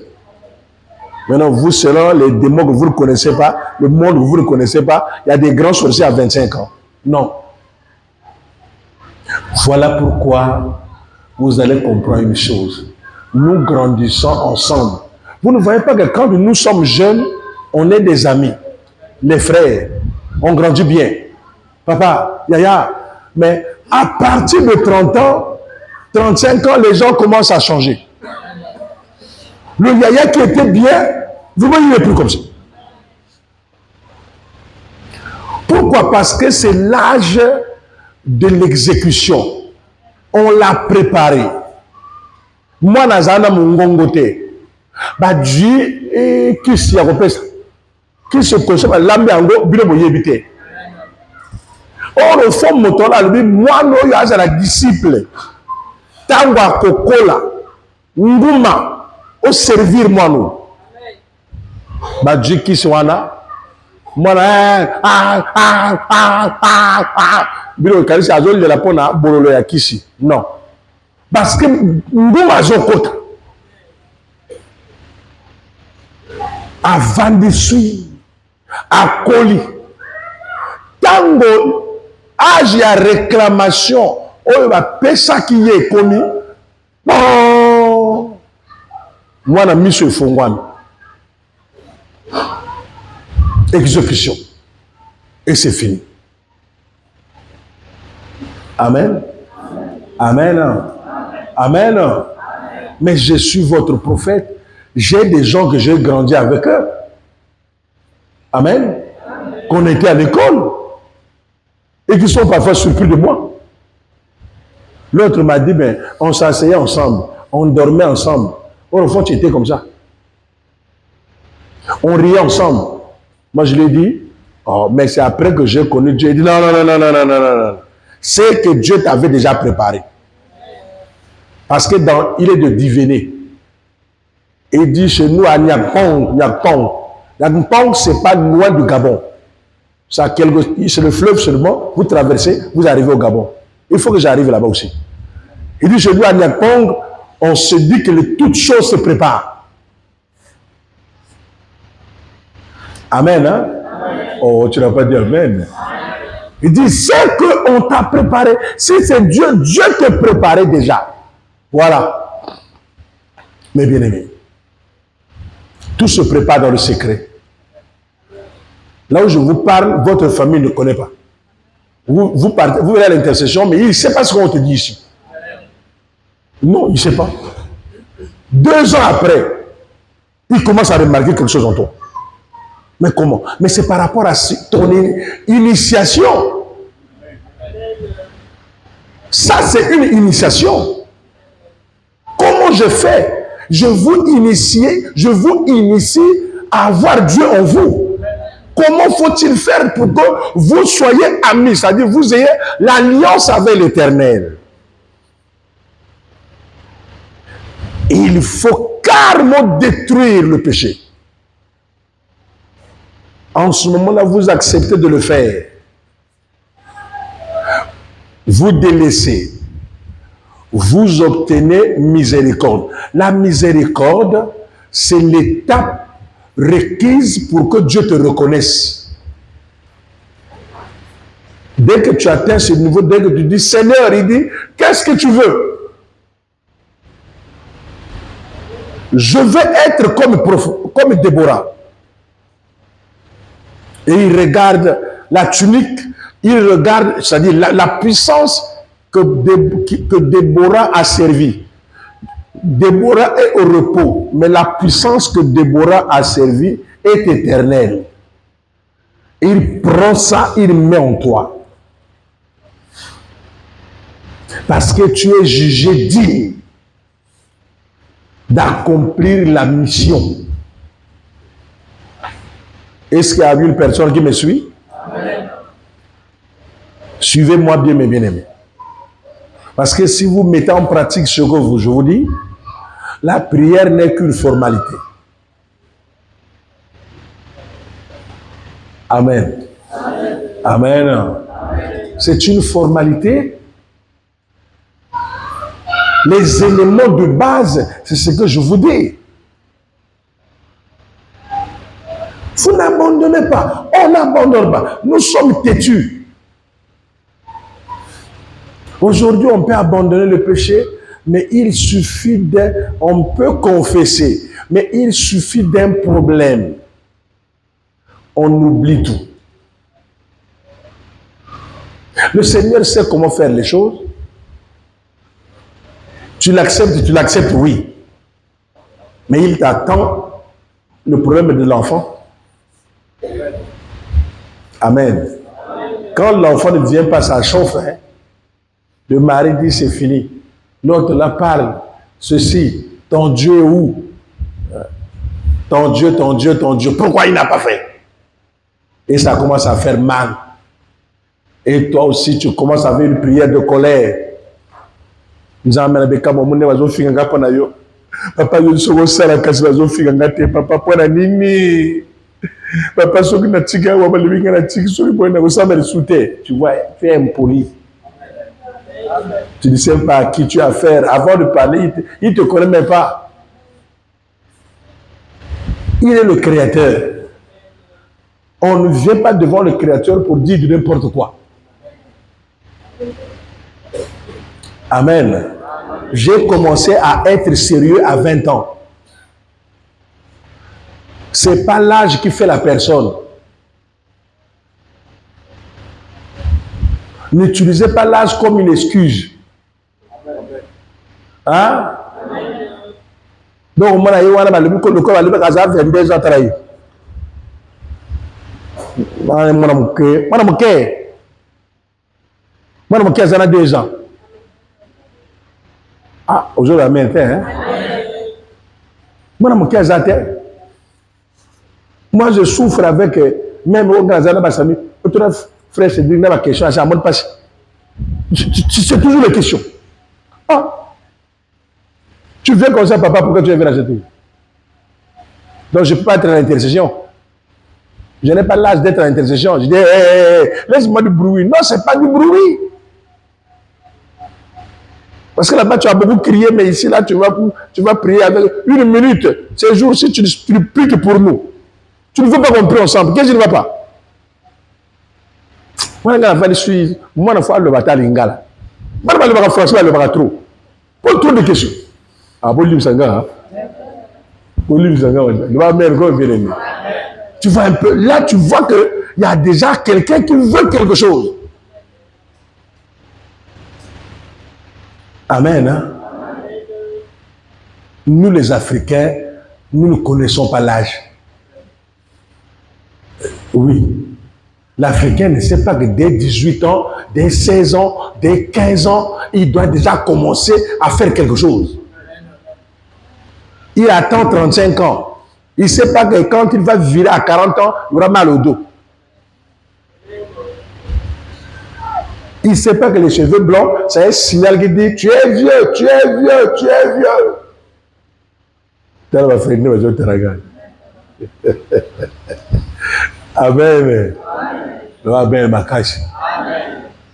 Speaker 1: Maintenant, vous, selon les démons que vous ne connaissez pas, le monde que vous ne connaissez pas, il y a des grands sorciers à 25 ans. Non. Voilà pourquoi vous allez comprendre une chose. Nous grandissons ensemble. Vous ne voyez pas que quand nous sommes jeunes, on est des amis, les frères. On grandit bien. Papa, Yaya. Mais à partir de 30 ans, 35 ans, les gens commencent à changer. Le Yaya qui était bien, vous voyez, il n'est plus comme ça. Pourquoi? Parce que c'est l'âge de l'exécution. On l'a préparé. Moi, Nazana Mungongote, Dieu, qui se consomme, l'ambiango, bilo moyebite. Or, au fond, motola, moi, non, il y a un disciple. Tangwa kokola, nguma, au servir moi, nous. Bah, Dieu qui soit là, moi, Bilo, quand c'est azol de la pona, bololo ya kisi. Non. Parce que, nguma zokota. Avant de suivre, à colis. Tango, âge et réclamation, on va payer ça qui est commis. Bon, moi, je mis sur le fond. Exécution. Et c'est fini. Amen. Amen. Amen. Mais je suis votre prophète. J'ai des gens que j'ai grandi avec eux. Amen. Qu'on était à l'école. Et qui sont parfois surpris de moi. L'autre m'a dit, ben, on s'asseyait ensemble, on dormait ensemble. Au fond, tu étais comme ça. On riait ensemble. Moi, je lui ai dit, oh, mais c'est après que j'ai connu Dieu. Il dit, non, non, non, non, non, non, non, non. C'est que Dieu t'avait déjà préparé. Parce que il est de diviner. Il dit chez nous à Nyakpong, Nyakpong, c'est pas loin du Gabon. C'est le fleuve seulement, vous traversez, vous arrivez au Gabon. Il faut que j'arrive là-bas aussi. Il dit chez nous à Nyakpong, on se dit que toutes choses se préparent. Amen, hein? Amen. Oh, tu n'as pas dit Amen. Il dit, c'est qu'on t'a préparé. Si c'est Dieu, Dieu te préparait déjà. Voilà. Mes bien-aimés, tout se prépare dans le secret. Là où je vous parle, votre famille ne connaît pas. Vous venez à l'intercession, mais il ne sait pas ce qu'on te dit ici. Non, il ne sait pas. 2 ans après, il commence à remarquer quelque chose en toi. Mais comment? Mais c'est par rapport à ton initiation. Ça, c'est une initiation. Comment je fais? Je vous initie à avoir Dieu en vous. Comment faut-il faire pour que vous soyez amis? C'est-à-dire vous ayez l'alliance avec l'Éternel. Il faut carrément détruire le péché. En ce moment-là, vous acceptez de le faire. Vous délaissez. Vous obtenez miséricorde. La miséricorde, c'est l'étape requise pour que Dieu te reconnaisse. Dès que tu atteins ce niveau, dès que tu dis Seigneur, il dit, qu'est-ce que tu veux? Je veux être comme Déborah. Et il regarde la tunique, il regarde, c'est-à-dire la puissance que Déborah a servi. Déborah est au repos, mais la puissance que Déborah a servi est éternelle. Il prend ça, il met en toi. Parce que tu es jugé digne d'accomplir la mission. Est-ce qu'il y a une personne qui me suit? Amen. Suivez-moi bien, mes bien-aimés. Parce que si vous mettez en pratique ce que je vous dis, la prière n'est qu'une formalité. Amen. Amen. Amen. Amen. C'est une formalité. Les éléments de base, c'est ce que je vous dis. Vous n'abandonnez pas. On n'abandonne pas. Nous sommes têtus. Aujourd'hui, on peut abandonner le péché, mais il suffit on peut confesser, mais il suffit d'un problème. On oublie tout. Le Seigneur sait comment faire les choses. Tu l'acceptes, oui. Mais il t'attend le problème de l'enfant. Amen. Quand l'enfant ne vient pas, ça chauffe. Hein? Le mari dit c'est fini. L'autre là parle. Ceci, ton Dieu est où? Ton Dieu, ton Dieu, ton Dieu. Pourquoi il n'a pas fait? Et ça commence à faire mal. Et toi aussi, tu commences avec une prière de colère. Nous avons dit que papa, je suis au salon, papa, pour la nini. Papa, ce qui n'a tika, ou le binga na tika, ce qui peut nous sommes sauter. Tu vois, tu es impoli. Tu ne sais pas à qui tu as affaire. Avant de parler, il ne te connaît même pas. Il est le créateur. On ne vient pas devant le créateur pour dire de n'importe quoi. Amen. J'ai commencé à être sérieux à 20 ans. Ce n'est pas l'âge qui fait la personne. N'utilisez pas l'âge comme une excuse. Hein? Donc, moi, je vais vous 22 ans travailler. Moi, je suis 2 ans. Ah, aujourd'hui, hein? Moi, je souffre avec, même au Gaza, notre frère se dit, la question, c'est à moi de passer. C'est toujours les questions. Ah, tu viens comme ça, papa, pourquoi tu viens à cette tour? Donc, je ne peux pas être en intercession. Je n'ai pas l'âge d'être en intercession. Je dis, laisse-moi du bruit. Non, ce n'est pas du bruit. Parce que là-bas, tu as beaucoup crié, mais ici, là, tu vas prier avec 1 minute. Ces jours-ci, tu ne pries que pour nous. Tu ne veux pas qu'on prie ensemble. Qu'est-ce qui ne va pas? Moi, je suis le bataille lingala. Moi, je vais français, le bataille trop. Pas trop de questions. Ah, bon, Sanga. Tu vois un peu, là, tu vois qu'il y a déjà quelqu'un qui veut quelque chose. Amen. Hein? Nous, les Africains, nous ne connaissons pas l'âge. Oui. L'Africain ne sait pas que dès 18 ans, dès 16 ans, dès 15 ans, il doit déjà commencer à faire quelque chose. Il attend 35 ans. Il ne sait pas que quand il va virer à 40 ans, il aura mal au dos. Il ne sait pas que les cheveux blancs, c'est un signal qui dit tu es vieux, tu es vieux, tu es vieux. Amen. Amen. Makashi.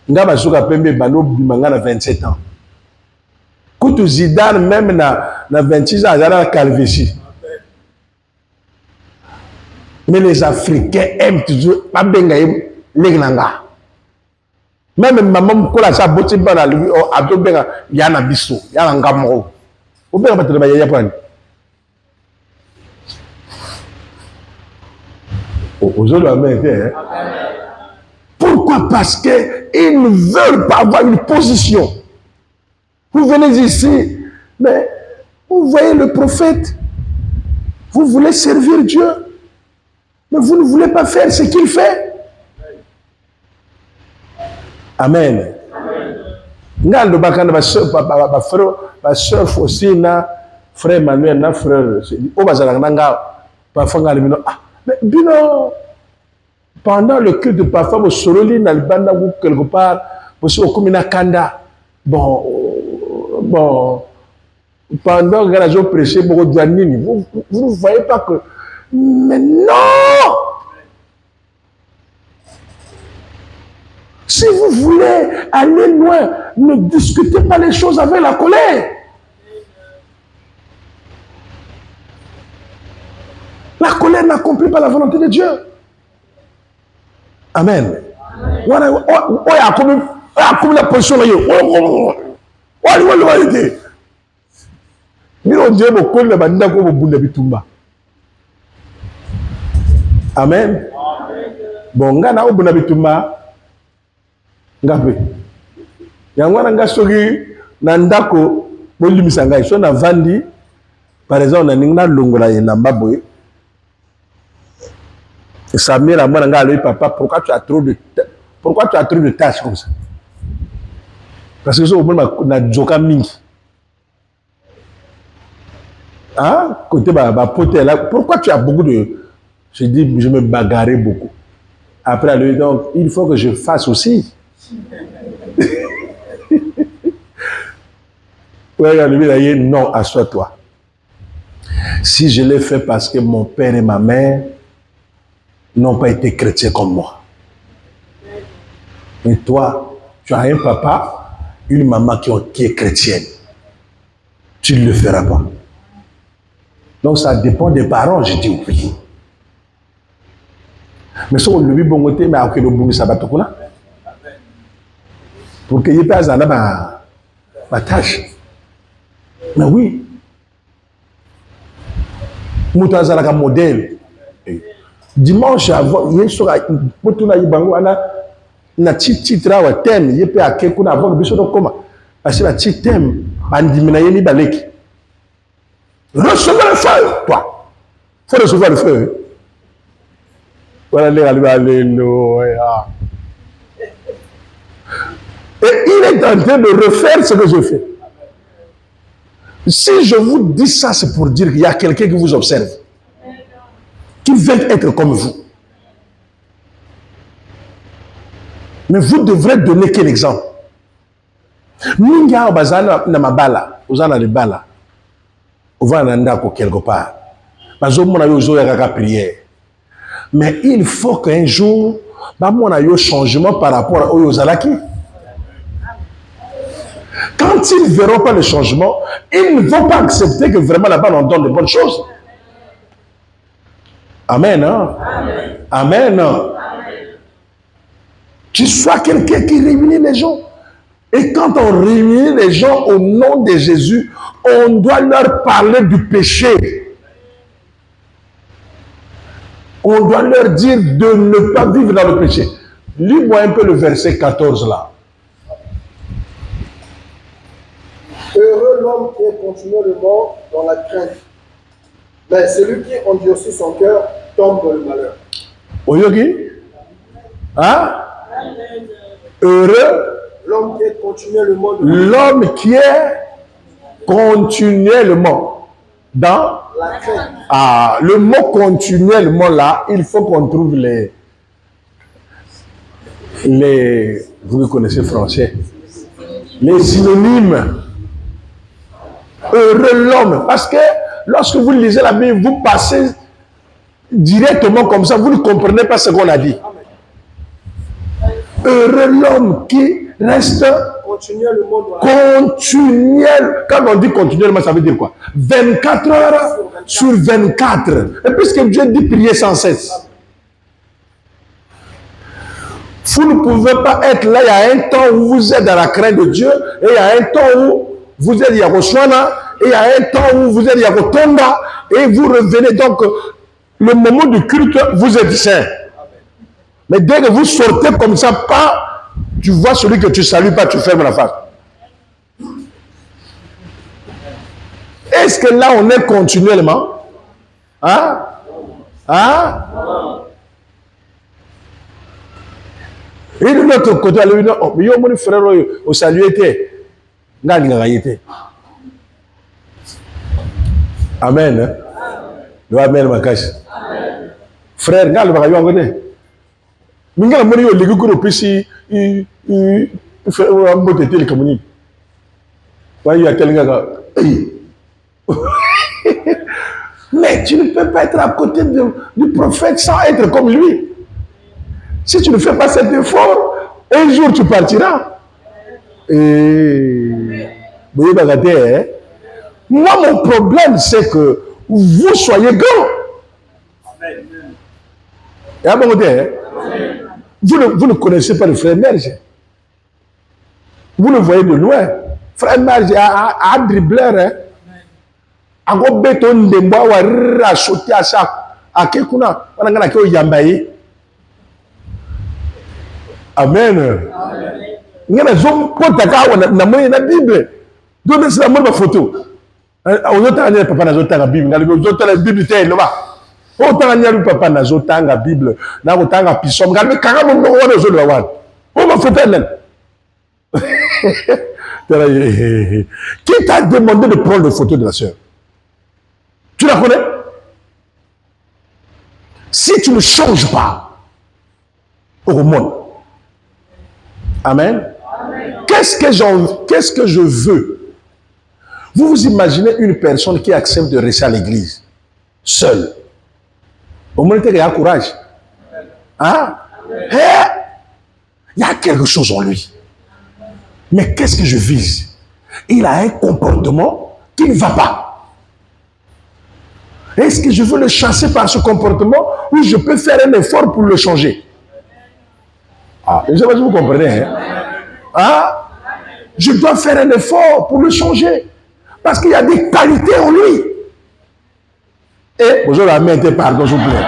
Speaker 1: Nga basuka pembe bano bimanga na 27 ans. Kutu Zidane même na 26 ans azala calvitie. Mais les Africains aiment toujours pas benga lengnanga. Même maman kola sa boti bana lui abdo benga yana biso, yana ngamo. O benga batele ba yaya pani. Aujourd'hui, Amen. Pourquoi? Parce qu'ils ne veulent pas avoir une position. Vous venez ici, mais vous voyez le prophète, vous voulez servir Dieu, mais vous ne voulez pas faire ce qu'il fait. Amen. Ngando bakanda ba sœur Faustine, frère Emmanuel, na frère, o bazala nga parfois ngalibino mais bino, pendant le culte de parfois, vous soroli dans le banda ou quelque part, vous êtes au Kumina Kanda. Bon, pendant que la joie prêchait, vous ne voyez pas que. Mais non! Si vous voulez aller loin, ne discutez pas les choses avec la colère. La colère n'accomplit pas la volonté de Dieu. Amen. On a comme la position là. Amen. Bon, ngana obuna bitumba ngape. Yangwana ngasogi na ndako bolimisa ngai so na vandi par exemple na ninga longola na mbaboye. Samir a moi papa, pourquoi tu as trop de tâches comme ça? Parce que ça au moins na joka mingi. Hein? Côté pote là, pourquoi tu as beaucoup de. Je dis, je me bagarrais beaucoup. Après, donc, il faut que je fasse aussi. Non, assois-toi. Si je l'ai fait parce que mon père et ma mère n'ont pas été chrétiens comme moi. Et toi, tu as un papa, une maman qui est chrétienne. Tu ne le feras pas. Donc ça dépend des parents, je dis oui. Mais si on le vit bon côté, mais à quel moment ça va te couler? Pour qu'il n'y ait pas ma tâche. Mais oui. Mouta Zalaka modèle. Dimanche avant, il y a un titre à thème, il y a quelqu'un avant que je comment. Parce que la titre thème, Andimina Baleki. Recevez le feu, toi. Il faut recevoir le feu. Voilà, alléluia. Et il est en train de refaire ce que je fais. Si je vous dis ça, c'est pour dire qu'il y a quelqu'un qui vous observe, qui veut être comme vous. Mais vous devrez donner quel exemple? Ninga bazana na mabala, uzana le bala. Ovana ndako quelque part. Bazo mona yo zo ya prière. Mais il faut qu'un jour, ba mona yo changement par rapport aux Zalaki. Quand ils ne verront pas le changement, ils ne vont pas accepter que vraiment là-bas on donne de bonnes choses. Amen. Hein? Amen. Amen. Tu sois quelqu'un qui réunit les gens. Et quand on réunit les gens au nom de Jésus, on doit leur parler du péché. On doit leur dire de ne pas vivre dans le péché. Lis-moi un peu le verset 14 là.
Speaker 2: Heureux l'homme qui est continuellement dans la crainte. Mais celui qui endurcit son cœur tombe dans le malheur.
Speaker 1: Oyogi? Hein? Heureux
Speaker 2: l'homme qui est continuellement
Speaker 1: dans
Speaker 2: la crainte.
Speaker 1: Ah, le mot continuellement là, il faut qu'on trouve les vous connaissez français, les synonymes. Heureux l'homme, parce que lorsque vous lisez la Bible, vous passez directement comme ça, vous ne comprenez pas ce qu'on a dit. Heureux l'homme qui reste continuel. Quand on dit continuellement, ça veut dire quoi? 24 heures sur 24. Et puisque Dieu dit prier sans cesse. Vous ne pouvez pas être là, il y a un temps où vous êtes dans la crainte de Dieu, et il y a un temps où vous êtes Yagoshwana, et il y a un temps où vous êtes Yagotonda, et vous revenez. Donc, le moment du culte, vous êtes saint. Mais dès que vous sortez comme ça, pas, tu vois celui que tu salues pas, tu fermes la face. Est-ce que là, on est continuellement? Hein? Hein? Et de l'autre côté, il y a mon frère au salut était. Amen. Le Amen, ma cache. Frère, regarde le bagage. Minga moni yo legu ko pesi fait un mot de télé communique. Ouais, il y a quelqu'un mais tu ne peux pas être à côté du prophète sans être comme lui. Si tu ne fais pas cet effort, un jour tu partiras. Et moi, mon problème, c'est que vous soyez grand. Et à mon côté, vous ne connaissez pas le frère Merge. Vous le voyez de loin. Frère Merge a dribbleur. Hein. A go béton de bois a sauté à ça. A quelqu'un on a gagné yambaye. Amen. Nous avons na Bible. Donc c'est la même photo. On a dit papa na Bible. La Bible était là. On a dit papa na Bible. Na otanga pisom. Galbe kanga mo wana zo lawan. On va photo elle. Qui t'a demandé de prendre les photos de la sœur? Tu la connais? Si tu ne changes pas au monde, Amen. Qu'est-ce que je veux? Vous vous imaginez une personne qui accepte de rester à l'église, seule. Au moins, il y a courage. Hein? Il y a quelque chose en lui. Mais qu'est-ce que je vise? Il a un comportement qui ne va pas. Est-ce que je veux le chasser par ce comportement ou je peux faire un effort pour le changer? Ah, je ne sais pas si vous comprenez. Hein? Je dois faire un effort pour le changer. Parce qu'il y a des qualités en lui. Et, bonjour la main, pardon, s'il vous plaît.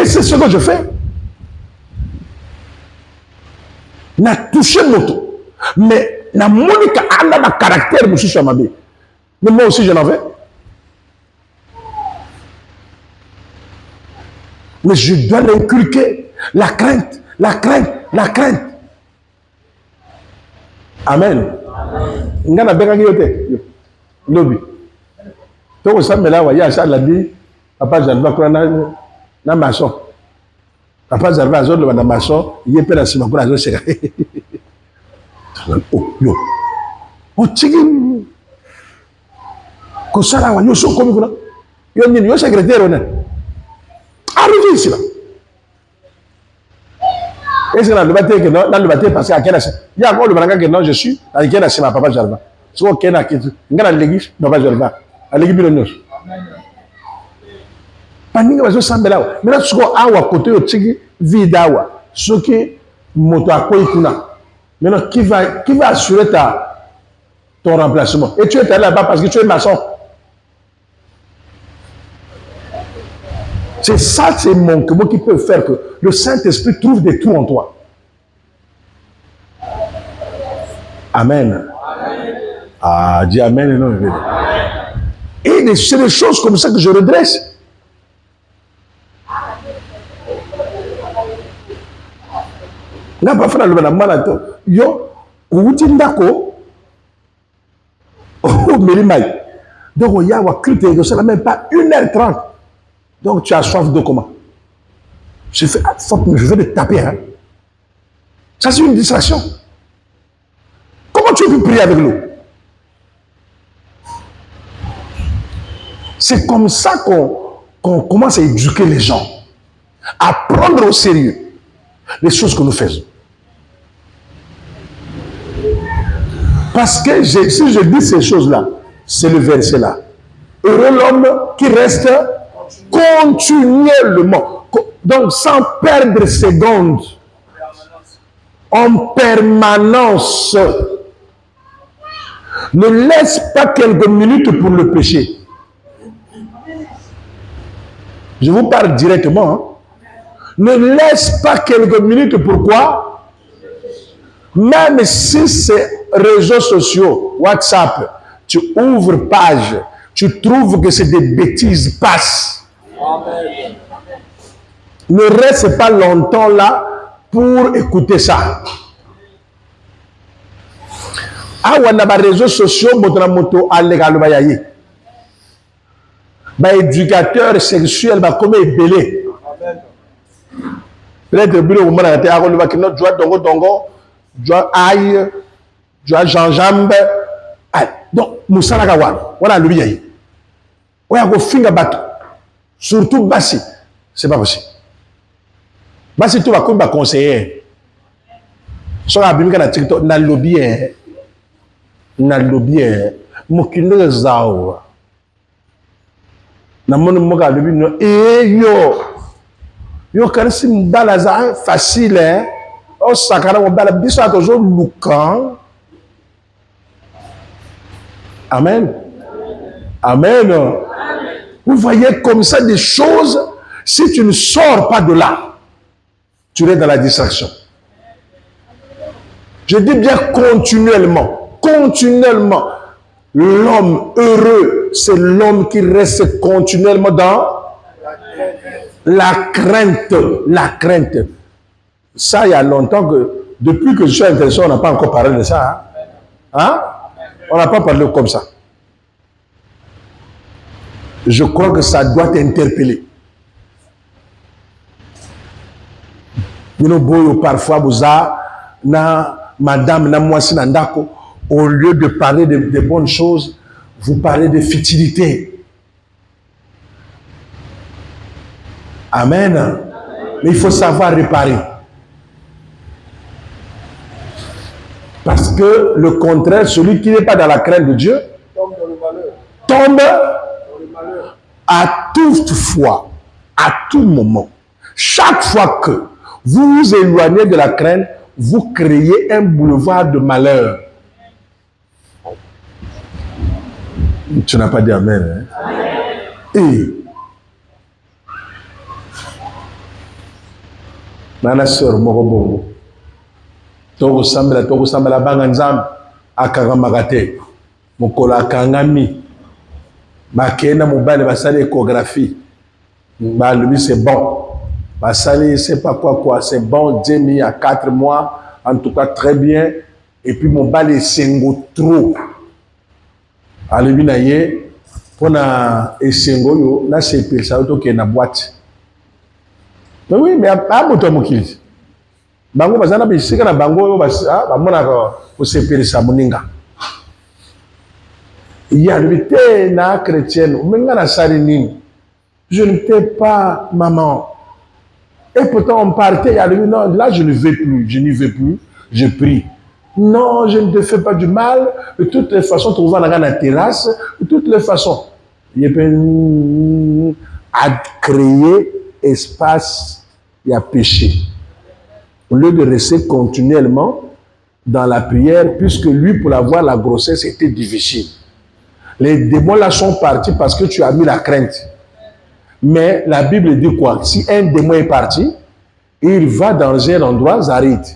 Speaker 1: Et c'est ce que je fais. N'a touché moto. Mais, n'a monica, n'a ma caractère, monsieur Chamabé. Mais moi aussi, j'en avais. Mais je dois l'inculquer. La crainte, la crainte, la crainte. Amen. Ngana bengaki yote. Lobi. Donc ça me là ouais, ça l'a dit papa Jalva quoi na maçon. Papa Jalva a zone na maçon, il est pela sima kwa zo seka. Oh yo. O tigi ko sala wa yo so komi kuna. Yo ni yo secrétaire on. Arrivé ici là. Et c'est là le bâtiment que non, dans le bâtiment parce qu'à quel âge? Il y a encore le baranga que non je suis, à quel âge ma papa Jalva. So kena ki ngana l'église papa Jalva. Aleki bilonyos. Paninga bazo sambela. Maintenant ce qu'on a à côté au tigi vidawa. Ce qui moto a quoi kuna. Maintenant qui va assurer ton remplacement? Et tu es allé là-bas parce que tu es maçon. C'est ça, c'est manquement qui peut faire que le Saint-Esprit trouve des trous en toi. Amen. Ah, dis Amen et non. Et c'est des choses comme ça que je redresse. N'a pas fait le malato. Yo, Outindako, oh, Mélimay. Donc, il y a un critère de cela, même pas 1h30. Donc, tu as soif de comment? Je vais te taper. Hein? Ça, c'est une distraction. Comment tu peux prier avec l'eau? C'est comme ça qu'on commence à éduquer les gens, à prendre au sérieux les choses que nous faisons. Parce que si je dis ces choses-là, c'est le verset là. Heureux l'homme qui reste continuellement, donc sans perdre seconde, en permanence. Ne laisse pas quelques minutes pour le péché. Je vous parle directement. Hein. Ne laisse pas quelques minutes. Pourquoi? Même si c'est réseaux sociaux, WhatsApp, tu ouvres page, tu trouves que c'est des bêtises, passe. Amen. Ne reste pas longtemps là pour écouter ça. Ah, on a des réseaux sociaux, moto allégal bayayi. Ba éducateur sexuel ba comme belé. Peut-être bureau où mana te a ko ki no joie dongo joie aïe joie gingembre. Donc musala ka wan wala lubi yayi. Oya ko finga bato. Surtout basi, c'est pas possible. Basi tu vas comme ba conseiller. So a bimika na TikTok na lobby na lobby mokinde zao. Na moni moka lobby no yo kanisi mbala za facile hein. O sakara mbala biso toujours lukan. Amen. Amen. Vous voyez comme ça des choses, si tu ne sors pas de là, tu es dans la distraction. Je dis bien continuellement, continuellement. L'homme heureux, c'est l'homme qui reste continuellement dans la crainte. La crainte. Ça, il y a longtemps que, depuis que je suis intéressé, on n'a pas encore parlé de ça. Hein? On n'a pas parlé comme ça. Je crois que ça doit t'interpeller. Parfois, vous avez na madame, na mwasi na ndako, au lieu de parler de bonnes choses, vous parlez de futilité. Amen. Mais il faut savoir réparer. Parce que le contraire, celui qui n'est pas dans la crainte de Dieu,
Speaker 2: tombe dans le malheur.
Speaker 1: tombe
Speaker 2: Dans le malheur.
Speaker 1: à toute fois, à tout moment. Chaque fois que vous vous éloignez de la crainte, vous créez un boulevard de malheur. Tu n'as pas dit amen. Hein? Et nana sœur moko bongo toko sambela banga nzambe akakamaka te mokolo akangami bakenda mobali basali échographie balobi c'est bon basali c'est pas quoi c'est bon Dieu mis à 4 mois en tout cas très bien et puis mobali esengo trop alobi na ye mpona esengo oyo nasepelisa yo tokende na boîte. Mais oui, mais à moto mokili. Bango bazana bisika na bango yo bamonaka kosepelisa moninga. Il y a le na chrétienne, menga na sali nini. Je ne t'ai pas maman. Et pourtant on partait, il y a le non, là je ne vais plus, je n'y vais plus, je prie. Non, je ne te fais pas du mal. De toutes les façons, tu vas dans la terrasse. De toutes les façons, il peut à créer espace. Il y a péché. Au lieu de rester continuellement dans la prière, puisque lui, pour avoir la grossesse, c'était difficile. Les démons là sont partis parce que tu as mis la crainte. Mais la Bible dit quoi? Si un démon est parti, il va dans un endroit, Zarit,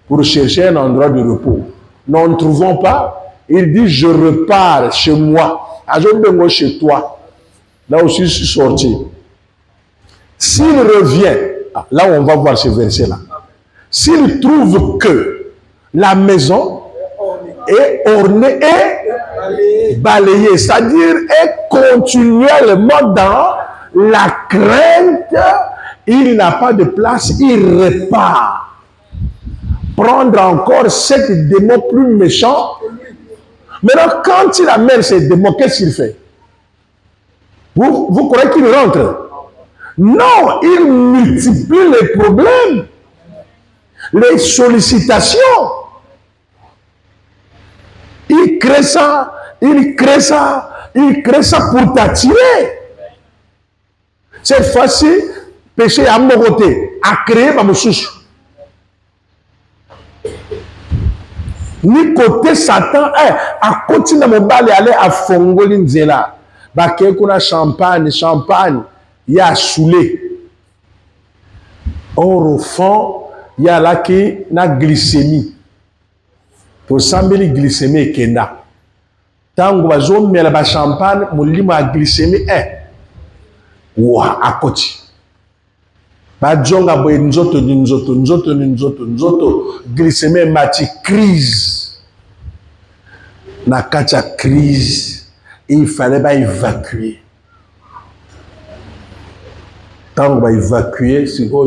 Speaker 1: pour chercher un endroit de repos. Nous ne trouvons pas. Il dit, je repars chez moi. Je chez toi. Là aussi, je suis sorti. S'il revient, là on va voir ce verset-là. S'il trouve que la maison est ornée et balayée, c'est-à-dire est continuellement dans la crainte, il n'a pas de place, il repart. Prendre encore 7 démons plus méchants. Maintenant, quand il amène ces démons, qu'est-ce qu'il fait? Vous croyez qu'il rentre? Non, il multiplie les problèmes, les sollicitations. Il crée ça, il crée ça, il crée ça pour t'attirer. Cette fois-ci, péché à mon côté, à créer ma moussouche. Ni côté Satan, à continuer mon bal et aller à Fongolin Zela. Baké kuna champagne, il y a soulé. Or au fond, il y a là qui na glycémie. Pour sambeli glycémie et kenda. Tango bazo mela ba champagne, molimo a glycémie 1. Ouah, à côté. Badjonga boye nzoto, glycémie mati crise. Na kacha crise. Il fallait pas évacuer. Tant qu'on va évacuer, c'est quoi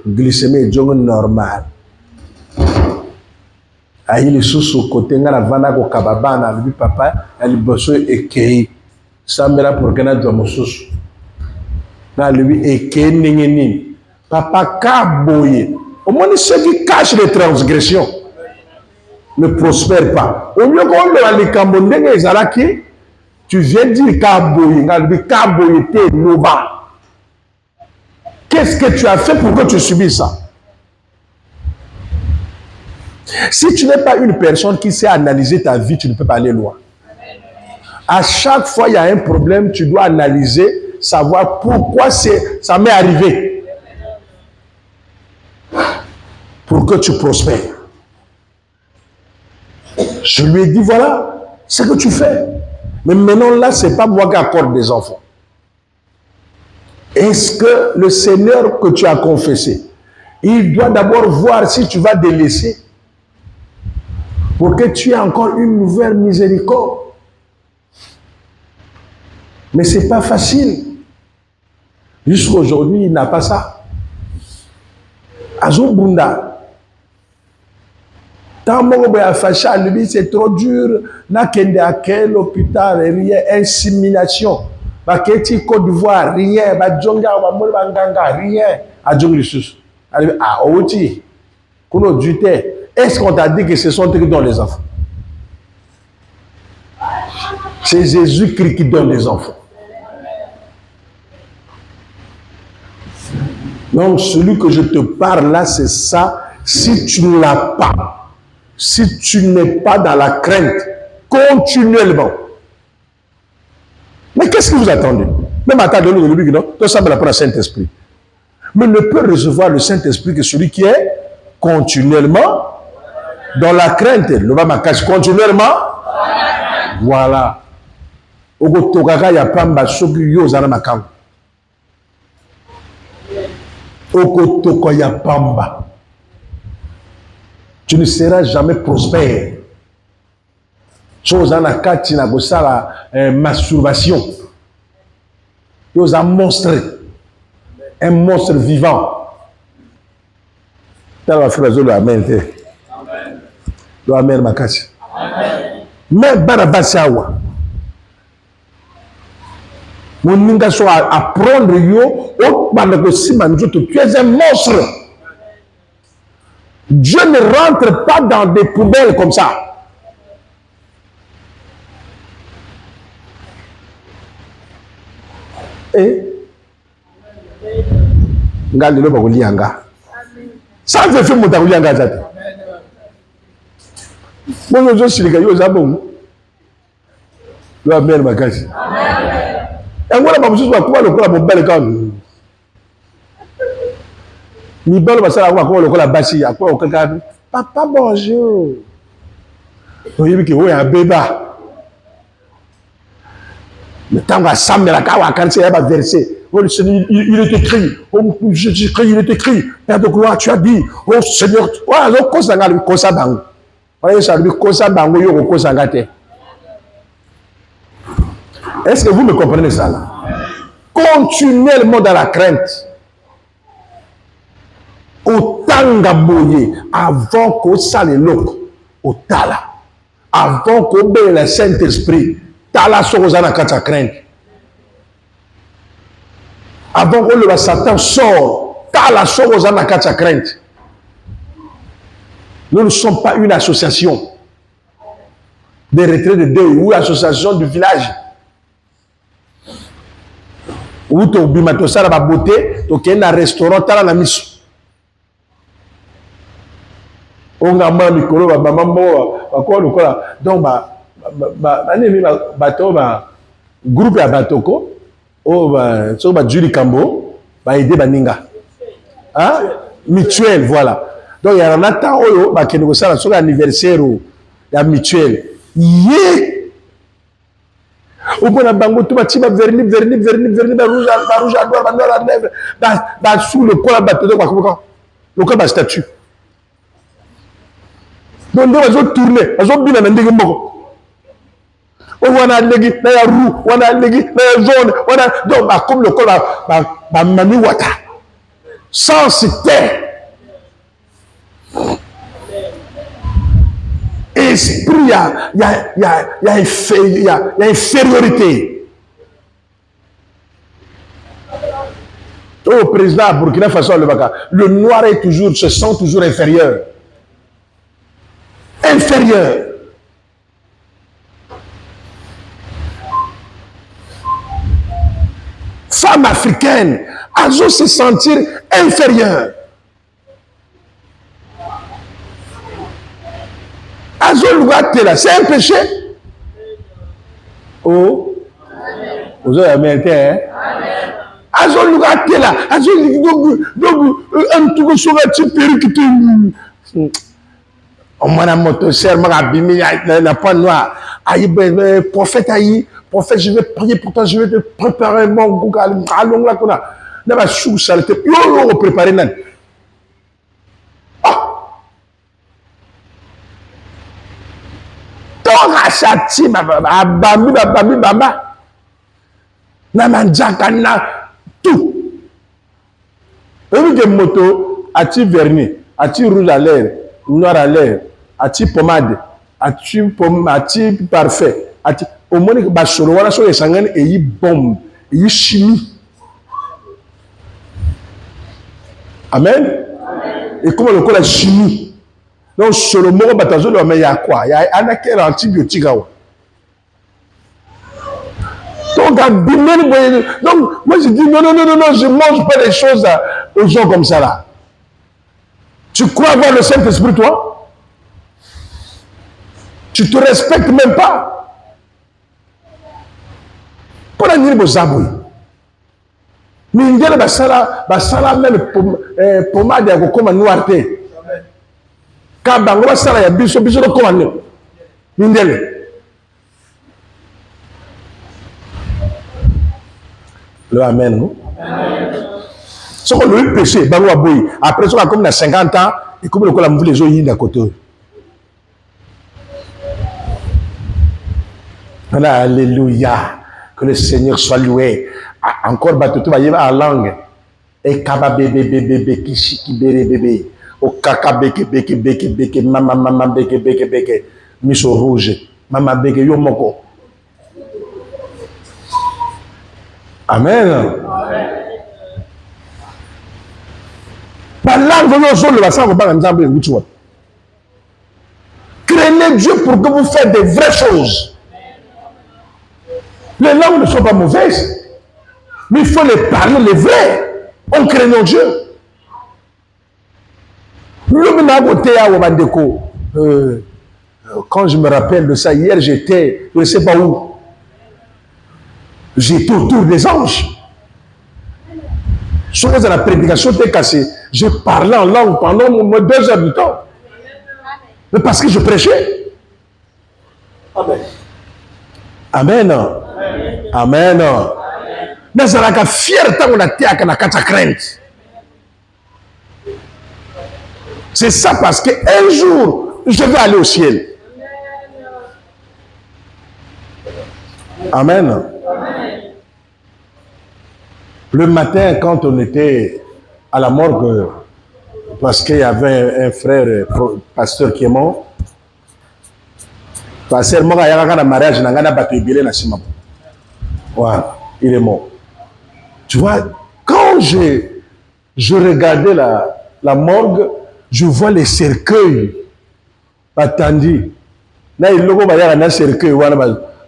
Speaker 1: glycémie est normal. Aïe les sous côté nga la vanda ko kababana lui papa elle bosse écrit. Ça me la pour que na domo sous. Na lui écrit ningeni. Papa kaboye. Au moins ceux qui cachent les transgressions ne prospèrent pas. Au mieux qu'on le les cambondenge ezalaki. Tu viens dire Kaboye, qu'est-ce que tu as fait pour que tu subisses ça? Si tu n'es pas une personne qui sait analyser ta vie, tu ne peux pas aller loin. À chaque fois il y a un problème, tu dois analyser, savoir pourquoi ça m'est arrivé. Pour que tu prospères. Je lui ai dit, voilà ce que tu fais. Mais maintenant, là, ce n'est pas moi qui accorde des enfants. Est-ce que le Seigneur que tu as confessé, il doit d'abord voir si tu vas délaisser pour que tu aies encore une nouvelle miséricorde. Mais ce n'est pas facile. Jusqu'à aujourd'hui, il n'a pas ça. Azobunda. Tant que a fâché à lui, c'est trop dur. N'a qu'un à quel hôpital, rien, insémination. Baketi Côte d'Ivoire, rien. Badjonga, Banganga, rien. A Djongli Sus. Ah, Oti. Kono Djute. Est-ce qu'on t'a dit que ce sont eux qui donnent les enfants? C'est Jésus-Christ qui donne les enfants. Donc, celui que je te parle là, c'est ça. Si tu ne l'as pas, si tu n'es pas dans la crainte, continuellement. Mais qu'est-ce que vous attendez? Même à ta donné de lui, non? Tout ça me l'apprend le Saint-Esprit. Mais ne peut recevoir le Saint-Esprit que celui qui est continuellement dans la crainte. Le bas cache continuellement. Voilà. Okotokaka ya pamba soki yo zana makam. Okotoko ya pamba. Tu ne seras jamais prospère. Chose en akati na gosala masturbation. Yo un monstre vivant. T'as la phrase de amen. Le amen makati. Mais barabasawa. Mon ninga soit à prendre yo au tu es un monstre. Dieu ne rentre pas dans des poubelles comme ça. Et ngali lo bakulianga. Ça veut faire mon takulianga zati. Bon je suis yo zabon. Lo amen makasi. Et voilà ba mususu bakuba lokola mobile quand. Ni belle va ça quoi lokola basi akwa okaka papa bonjour. Oyebi ki o ya beba. Le temps va s'amener la kawa quand c'est un verset. Il est écrit, oh, Jésus-Christ, il est écrit, Père de gloire, tu as dit, oh Seigneur, voilà, donc kosa ngali kosa bango. Voyez ça lui kosa bango yo kosa ngate. Est-ce que vous me comprenez ça là? Continuellement dans la crainte. Au tanga boye avant qu'au sale loko au tala avant qu'au be le Saint-Esprit tala sozana kata crainte avant que le Satan sort tala sozana kata crainte. Nous ne sommes pas une association de retrait de deuil ou association du village où tu bimato sala ba beauté to ken na restaurant tala na miso. On a mal mikolo ba maman ba ko lokola donc ba nani bato ba groupe ya batoko o ba so ba juli kambo ba aider baninga hein mutuelle voilà donc il y a un temps oyo ba kende ko sala so anniversaire ya mutuelle yé au bon bango tout ba tiba vernis ba rouge à noir ba noir à lèvres ba sous le col bato ba ko le col ba statue. Donc, nous allons tourner, nous allons bien dans moko. On va aller dans la roue, on va aller dans la zone, on va donc comme le col ba mami wata. Sans citer. Esprit, il y a infériorité. Au président Burkina Faso, le noir est toujours, se sent toujours inférieur. Inférieur. Femme africaine, elles ont se sentir inférieure. Elles ont le droit de là. C'est un péché. Oh. Vous avez américain, hein? Elles ont le droit de là. Elles ont donc un truc sur un petit perruque. On m'a moto serre, m'a abîmé, n'a pas noir. Aïe, prophète, aïe, prophète, je vais prier pour toi, je vais te préparer mon Google. Allons là, qu'on a. N'a pas sous saleté. Yo, préparer, nan. Ah! Ton rachati, bamba. N'a manjaka, na tout. Et oui, que moto, a-t-il vernis, a-t-il rouge à l'air, noir à l'air, ati pommade, ati parfait, ati au moins que basolo wala so esangani et yi bombe, yi chimie. Amen. Et comment le la chimie. Donc solo moko batazo le mais il y a quoi? Il y a un quel antibiotique là. Donc moi je dis non, je mange pas des choses aux gens comme ça là. Tu crois avoir le Saint-Esprit toi? Tu te respectes même pas. Pour la nuit de Zaboui. Mindele basala même pommade ya kokoma noir te. Ka bango basala ya biso do komane. Mindele. Le amen. Non? Ce qu'on a eu péché, bango aboyi. Après ça comme na 50 ans, et comme le kola mvule zo yinda koto. Alléluia. Que le Seigneur soit loué. Encore batutu va y avoir en langue. Et kaba bébé kishiki bébé. O kaka beke mama beke miso rouge. Mama beke yomoko. Amen. Par langue nous sommes le sang pas ensemble et vous. Craignez Dieu pour que vous faites des vraies choses. Les langues ne sont pas mauvaises. Mais il faut les parler, les vrais. On craignant Dieu. Quand je me rappelle de ça, hier j'étais, je ne sais pas où. J'étais autour des anges. Je suis dans la prédication, je parlais en langue pendant 2 heures du temps. Mais parce que je prêchais. Amen. Amen. Amen. Mais ça n'a qu'à fierté on a été à la crainte. C'est ça parce qu'un jour, je vais aller au ciel. Amen. Le matin, quand on était à la morgue, parce qu'il y avait un frère, pasteur qui est mort, pasteur mort, il y a un mariage, il y a un baptême, voilà, il est mort. Tu vois, quand je regardais la morgue, je vois les cercueils attendus. Là, il y a un cercueil.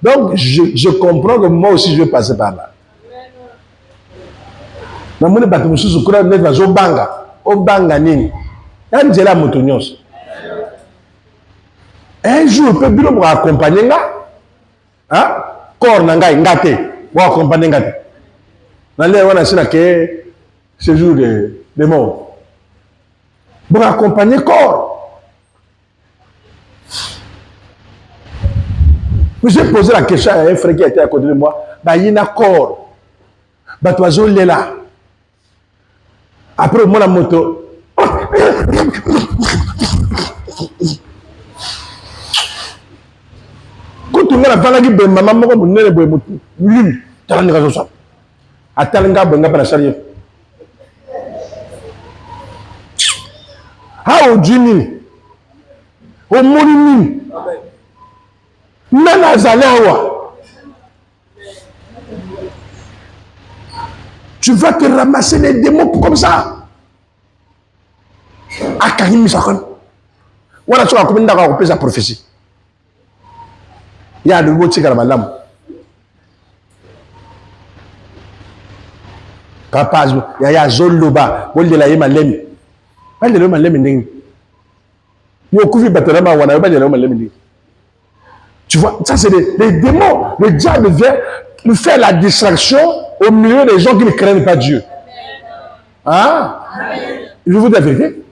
Speaker 1: Donc, je comprends que moi aussi, je vais passer par là. Un jour, je peux accompagner corps nanga ngate pour accompagner ngate. Ce jour de mort. Pour accompagner corps. J'ai posé la question à un frère qui était à côté de moi. Il y a un corps. Batoiseau est là. Après, moi, la moto. Quand tu as la valagi de maman, maman, ne le bois, lui, tu as une raison. Attends, le gars, ben, pas la charrière. Ah, au Juni, au Moulini, même à Zalawa. Tu vas te ramasser les démons comme ça. À Karim Sakon. Voilà, tu vas comme une sa prophétie. Il y a de mots qui sont là. Papa, il y a Zoloba, il y a Malem. Il y a Malem. Il y a tu vois, ça c'est les démons. Le diable vient nous faire la distraction au milieu des gens qui ne craignent pas Dieu. Hein? Je vous dis la vérité.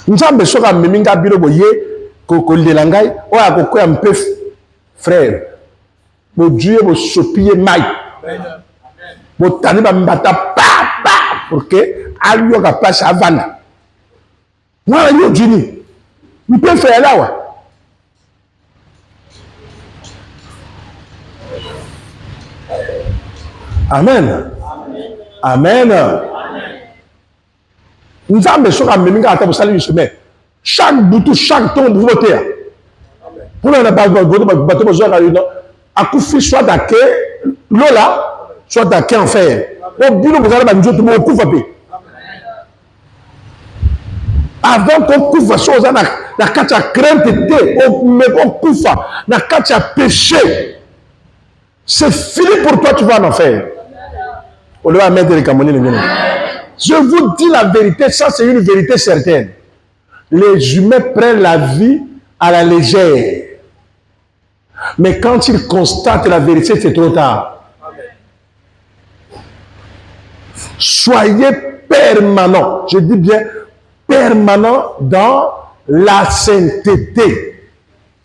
Speaker 1: Nous avons besoin de Miminga Biroboye, Kokolelangai, ou à Koko un peu frère. Mon Dieu, mon sopier maï. Mon taniba mbata pa pour que Alioga passe à Vanna. Moi, je dis, nous pouvons faire là. Amen. Amen. Nous avons besoin de Miminga à ta salut chemin. Chaque boutou, chaque tombe, vous votez. Pour le bateau, à Koufi, soit d'aké, Lola, soit d'aké en fer. Au bout de vous allez me dire tout le monde couvre. Avant qu'on couvre chose, na kacha crainte, on couvre, na kacha péché. C'est fini pour toi, tu vas en enfer. On doit mettre les Camerounais. Je vous dis la vérité, ça c'est une vérité certaine. Les humains prennent la vie à la légère. Mais quand ils constatent la vérité, c'est trop tard. Soyez permanents, je dis bien permanents dans la sainteté.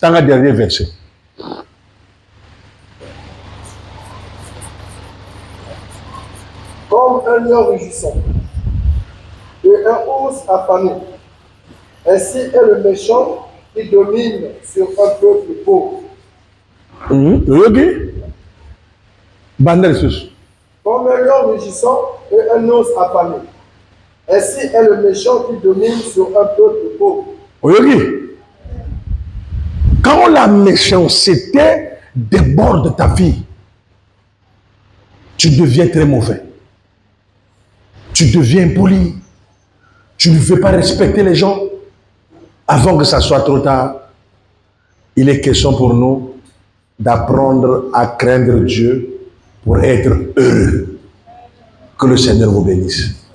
Speaker 1: Dans le dernier verset.
Speaker 2: Comme un lion rugissant et un ours affamé, ainsi est le méchant qui domine sur un peuple pauvre. Comme un lion rugissant et un ours affamé, ainsi est le méchant qui domine sur un peuple pauvre.
Speaker 1: Quand la méchanceté déborde ta vie, tu deviens très mauvais. Tu deviens impoli. Tu ne veux pas respecter les gens. Avant que ça soit trop tard, il est question pour nous d'apprendre à craindre Dieu pour être heureux. Que le Seigneur vous bénisse.